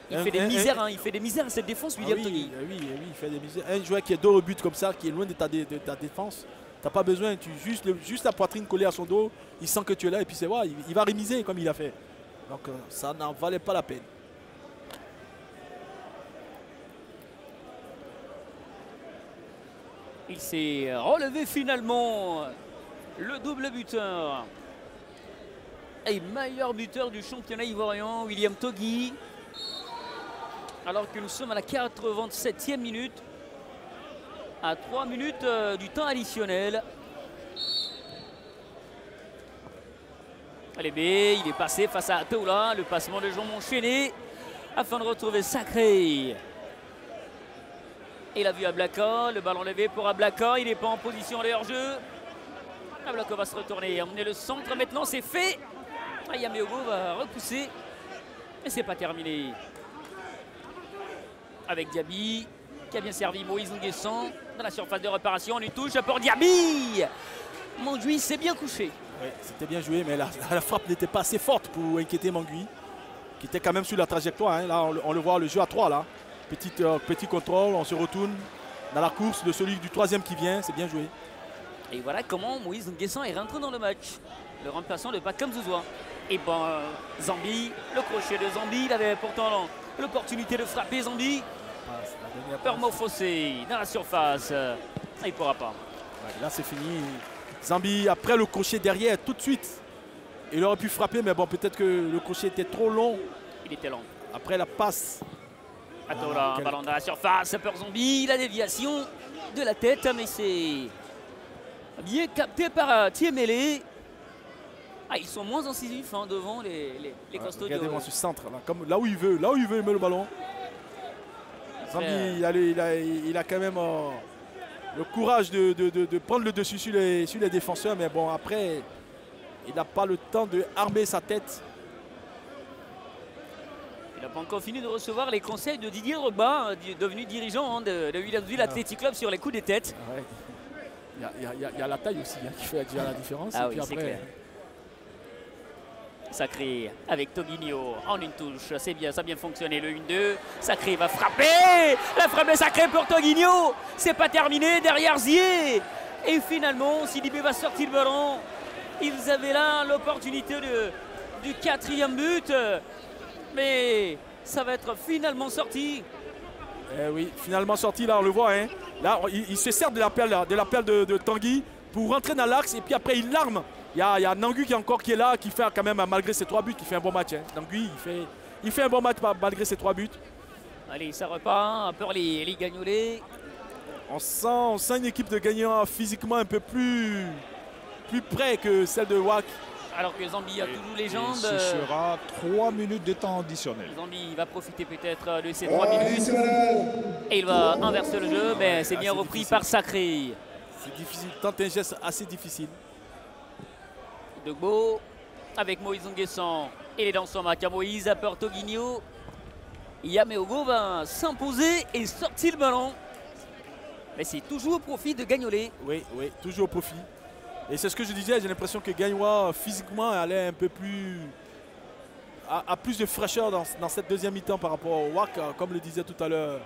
Speaker 1: Il fait des misères, hein, il fait des misères à cette défense, William Togui.
Speaker 2: Oui, il fait des misères. Un joueur qui est dos au but comme ça, qui est loin de ta défense, t'as pas besoin, juste la poitrine collée à son dos, il sent que tu es là et puis c'est vrai, il va rémiser comme il a fait. Donc ça n'en valait pas la peine.
Speaker 1: Il s'est relevé finalement, le double buteur. Et meilleur buteur du championnat ivoirien, William Togui. Alors que nous sommes à la 87e minute, à 3 minutes du temps additionnel. Allez, B, il est passé face à Toula, le passement de jambes enchaîné afin de retrouver Sacré. Il a vu Ablaka, le ballon levé pour Ablaka, il n'est pas en position de hors-jeu. Ablaka va se retourner, emmener le centre, maintenant c'est fait. Yamé Ogo va repousser, mais c'est pas terminé. Avec Diaby, qui a bien servi Moïse Nguessan dans la surface de réparation. On lui touche pour Diaby. Mangui s'est bien couché.
Speaker 2: Oui, c'était bien joué, mais la frappe n'était pas assez forte pour inquiéter Mangui, qui était quand même sur la trajectoire. Hein. Là, on le voit, le jeu à 3 là. Petit contrôle, on se retourne dans la course de celui du troisième qui vient. C'est bien joué.
Speaker 1: Et voilà comment Moïse Nguessan est rentré dans le match. Le remplaçant de Pakam Zouzoua. Et ben, Zambi, le crochet de Zambi, il avait pourtant l'opportunité de frapper Zambi. Permo Fossé dans la surface. Il ne pourra pas.
Speaker 2: Ouais, là, c'est fini. Zambi, après le crochet derrière, tout de suite, Il aurait pu frapper, mais bon, peut-être que le crochet était trop long.
Speaker 1: Il était long.
Speaker 2: Après la passe.
Speaker 1: Atola, un ballon dans la surface. Peur Zombie, la déviation de la tête, mais c'est bien capté par Thiemele. Ah, ils sont moins incisifs hein, devant les costauds.
Speaker 2: Regardez-moi ce centre, là, comme là où il veut, il met le ballon. Zombie, il a quand même le courage de prendre le dessus sur les défenseurs, mais bon, après, il n'a pas le temps de armer sa tête.
Speaker 1: Il n'a pas encore fini de recevoir les conseils de Didier Drogba, devenu dirigeant hein, de Williamsville Athletic Club sur les coups des têtes.
Speaker 2: Ouais. Il y a la taille aussi hein, qui fait déjà la différence.
Speaker 1: Ah
Speaker 2: et
Speaker 1: oui,
Speaker 2: puis
Speaker 1: c'est
Speaker 2: après,
Speaker 1: clair. Sacré avec Toguinho en une touche, c'est bien, ça a bien fonctionné le 1-2. Sacré va frapper, la frappe de Sacré pour Toguinho, c'est pas terminé derrière Zier. Et finalement, Sidibé va sortir le ballon. Ils avaient là l'opportunité du 4e but, mais ça va être finalement sorti.
Speaker 2: Eh oui, finalement sorti, là on le voit. Hein. Là, il se sert de la perle de Tanguy pour rentrer dans l'axe et puis après il l'arme. Il y a Nangu qui est là, qui fait quand même, malgré ses 3 buts, qui fait un bon match. Hein. Nangu, il fait un bon match malgré ses 3 buts.
Speaker 1: Allez, ça repart, pour les Gagnolais.
Speaker 2: On sent une équipe de gagnants physiquement un peu plus près que celle de WAC.
Speaker 1: Alors que Zambie a toujours les jambes.
Speaker 3: Ce sera 3 minutes de temps additionnel.
Speaker 1: Zambie va profiter peut-être de ces 3 minutes. Et il va inverser le jeu, mais c'est bien repris
Speaker 2: difficile.
Speaker 1: Par Sacré.
Speaker 2: C'est difficile, tente un geste assez difficile.
Speaker 1: Dogbo avec Moïse Nguessan. Il est dans son match à Moïse, à Toguinho. Yameogo va s'imposer et sortir le ballon. Mais c'est toujours au profit de Gagnolé.
Speaker 2: Oui, toujours au profit. Et c'est ce que je disais, j'ai l'impression que Gagnois physiquement allait un peu plus... a plus de fraîcheur dans cette deuxième mi-temps par rapport au WAC. Comme le disait tout à l'heure,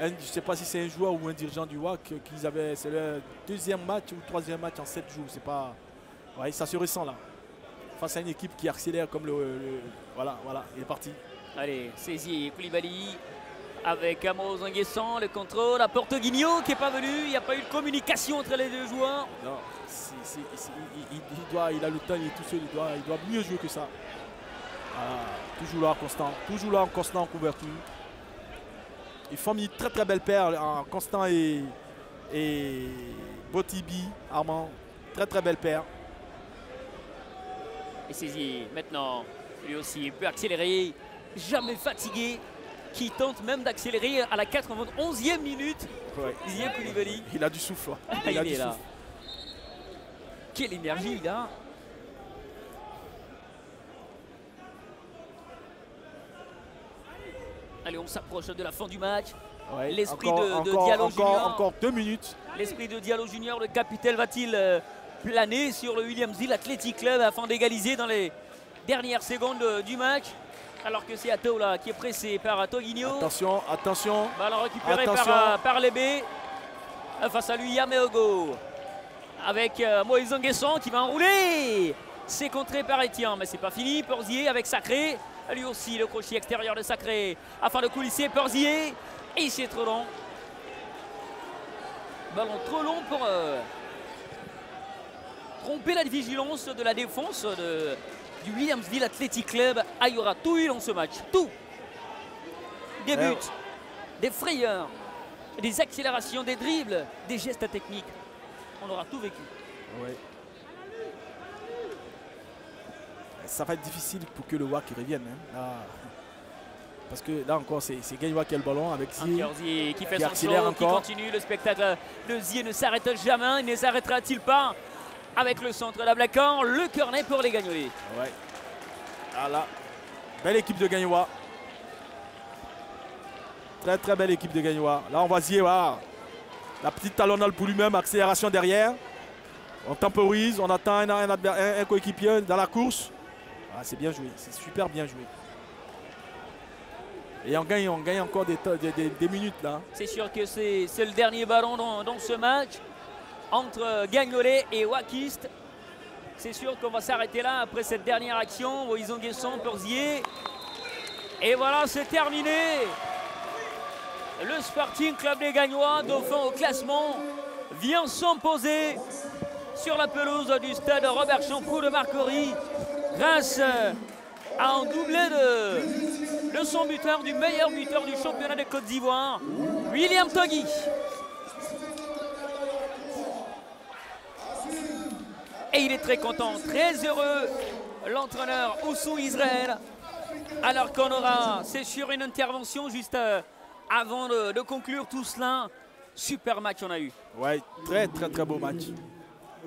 Speaker 2: je ne sais pas si c'est un joueur ou un dirigeant du WAC qu'ils avaient, c'est le 2e match ou 3e match en 7 jours. C'est pas... Ouais, ça se ressent là. Face à une équipe qui accélère comme voilà, il est parti.
Speaker 1: Allez, saisi Koulibaly avec Amos Nguessan, le contrôle à Toguinho qui n'est pas venu. Il n'y a pas eu de communication entre les deux joueurs.
Speaker 2: Non, il a le temps, il est tout seul, il doit mieux jouer que ça. Toujours là en constant en couverture. Ils forment une très belle paire en Constant et Botibi, Armand. Très belle paire.
Speaker 1: Et saisi maintenant, lui aussi peut accélérer, jamais fatigué, qui tente même d'accélérer à la 91e minute.
Speaker 2: Ouais.
Speaker 1: Zier Koulibaly.
Speaker 2: Il a du souffle.
Speaker 1: Il est là. Quelle énergie il a. Allez, on s'approche de la fin du match.
Speaker 2: Ouais.
Speaker 1: L'esprit de Diallo Junior.
Speaker 2: Encore 2 minutes.
Speaker 1: L'esprit de Diallo Junior, le capitaine, va-t-il planer sur le Williamsville Athletic Club afin d'égaliser dans les dernières secondes du match? Alors que c'est Atola qui est pressé par Toguinho.
Speaker 2: Attention.
Speaker 1: Ballon récupéré par Lébé. Face à lui, Yameogo. Avec Moïse Nguessan qui va enrouler. C'est contré par Etienne, mais c'est pas fini. Porzier avec Sacré. Lui aussi, le crochet extérieur de Sacré. Afin de coulisser Porzier. Et c'est trop long. Ballon trop long pour tromper la vigilance de la défense du Williamsville Athletic Club. Ah, il y aura tout eu dans ce match. Tout. Des buts, des frayeurs, des accélérations, des dribbles, des gestes techniques. On aura tout vécu.
Speaker 2: Ouais. Ça va être difficile pour que le WAC revienne. Hein. Là, parce que là encore, c'est Gagnois qui a le ballon avec
Speaker 1: Zier qui fait son show, qui continue. Le spectacle de Zier ne s'arrête jamais. Ne s'arrêtera-t-il pas avec le centre d'Ablacan? Le cornet pour les Gagnolais.
Speaker 2: Ouais. Voilà. Belle équipe de Gagnois. Très belle équipe de Gagnois. Là, on voit Zier. Voilà. La petite talonnade pour lui-même, accélération derrière. On temporise, on attend un coéquipier dans la course. Ah, c'est bien joué, c'est super bien joué. Et on gagne encore des minutes là.
Speaker 1: C'est sûr que c'est le dernier ballon dans ce match entre Gagnolais et Wakiste. C'est sûr qu'on va s'arrêter là après cette dernière action. Moïse Nguessan pour Zier. Et voilà, c'est terminé. Le Sporting Club des Gagnois, dauphin au classement, vient s'imposer sur la pelouse du stade Robert Champoux de Marcory grâce à un doublé de son buteur, du meilleur buteur du championnat de Côte d'Ivoire, William Togui. Et il est très content, très heureux, l'entraîneur Oussou Israël. Alors qu'on aura, c'est sûr, une intervention juste avant de conclure tout cela. Super match on a eu.
Speaker 2: Ouais, très beau match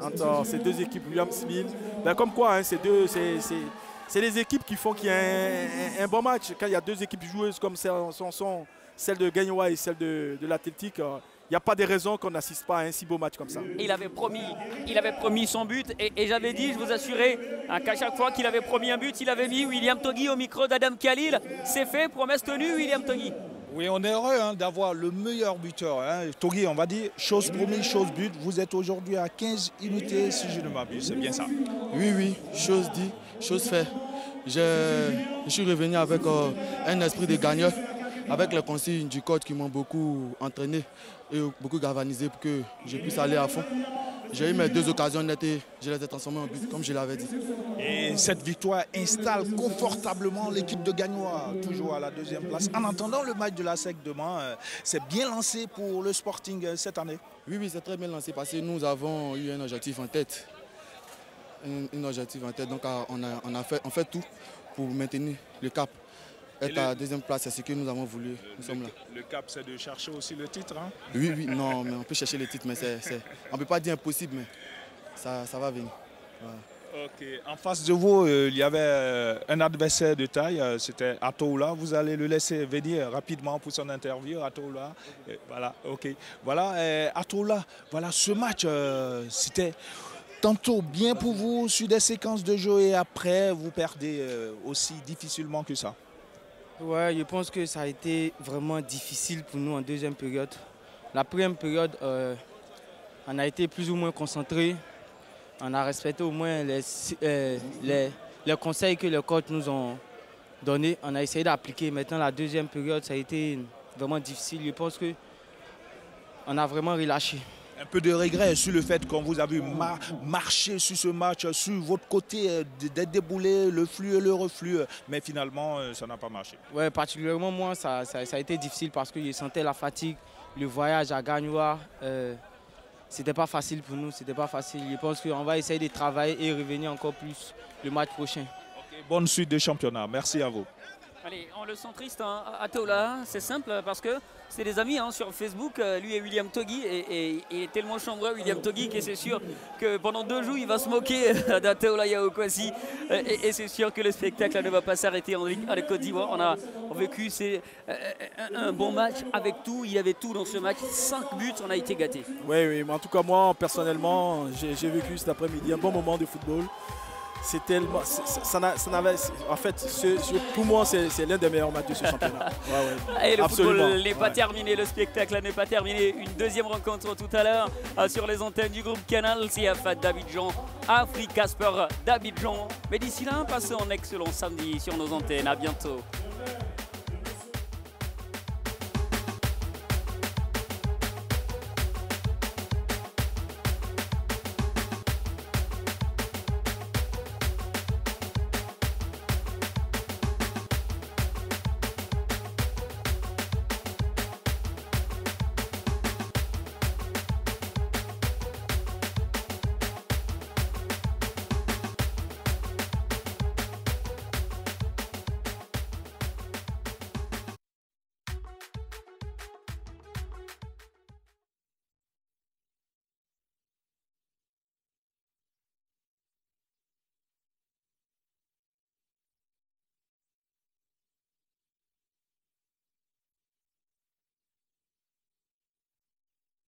Speaker 2: entre ces deux équipes, Williams-Ville. Ben, comme quoi, hein, c'est les équipes qui font qu'il y a un bon match. Quand il y a deux équipes joueuses comme sont celle de Gagnoa et celle de l'Athletic, il n'y a pas de raison qu'on n'assiste pas à un si beau match comme ça.
Speaker 1: Il avait promis son but et j'avais dit, je vous assurais, qu'à chaque fois qu'il avait promis un but, il avait mis William Togui au micro d'Adam Khalil. C'est fait, promesse tenue, William Togui.
Speaker 3: Oui, on est heureux d'avoir le meilleur buteur. Togui, on va dire, chose promise, chose but. Vous êtes aujourd'hui à 15 unités, si je ne m'abuse, c'est bien ça?
Speaker 8: Oui, chose dit, chose fait. Je suis revenu avec un esprit de gagneur, avec les consignes du coach qui m'ont beaucoup entraîné et beaucoup galvanisé pour que je puisse aller à fond. J'ai eu mes 2 occasions nettes et je les ai transformées en but, comme je l'avais dit.
Speaker 3: Et cette victoire installe confortablement l'équipe de Gagnoa, toujours à la 2e place. En attendant le match de la SEC demain, c'est bien lancé pour le Sporting cette année?
Speaker 8: Oui, c'est très bien lancé parce que nous avons eu un objectif en tête. Donc on fait tout pour maintenir le cap. Être à la 2e place, c'est ce que nous avons voulu. Nous sommes là.
Speaker 3: Le cap, c'est de chercher aussi le titre, hein?
Speaker 8: Oui, non, mais on peut chercher le titre, mais on ne peut pas dire impossible, mais ça va venir. Voilà.
Speaker 3: Ok. En face de vous, il y avait un adversaire de taille, c'était Atoula. Vous allez le laisser venir rapidement pour son interview, Atoula. Voilà, ok. Voilà, Atoula, voilà, ce match, c'était tantôt bien pour vous sur des séquences de jeu et après, vous perdez aussi difficilement que ça.
Speaker 6: Ouais, je pense que ça a été vraiment difficile pour nous en 2e période. La 1re période, on a été plus ou moins concentrés. On a respecté au moins les conseils que les coachs nous ont donnés. On a essayé d'appliquer. Maintenant, la 2e période, ça a été vraiment difficile. Je pense qu'on a vraiment relâché.
Speaker 3: Un peu de regret sur le fait qu'on vous a vu marcher sur ce match, sur votre côté, d'être déboulé, le flux et le reflux, mais finalement, ça n'a pas marché.
Speaker 6: Oui, particulièrement moi, ça a été difficile parce que je sentais la fatigue, le voyage à Gagnoa. C'était pas facile pour nous, c'était pas facile. Je pense qu'on va essayer de travailler et revenir encore plus le match prochain.
Speaker 3: Okay, bonne suite de championnat, merci à vous.
Speaker 1: Allez, on le sent triste, hein, Atoula, c'est simple parce que c'est des amis sur Facebook, lui et William Togui, et il est tellement chambreux, William Togui, que c'est sûr que pendant 2 jours, il va se moquer d'Atoula Yaokwasi, et c'est sûr que le spectacle ne va pas s'arrêter en Côte d'Ivoire. On a vécu un bon match avec tout, il y avait tout dans ce match, 5 buts, on a été gâtés.
Speaker 2: Oui, mais en tout cas, moi, personnellement, j'ai vécu cet après-midi un bon moment de football. C'est tellement, en fait, pour moi, c'est l'un des meilleurs matchs de ce championnat.
Speaker 1: Ouais. Et le football n'est pas terminé, le spectacle n'est pas terminé. Une 2e rencontre tout à l'heure sur les antennes du groupe Canal, CFA d'Abidjan, Africa Sport d'Abidjan. Mais d'ici là, passez un excellent samedi sur nos antennes. À bientôt.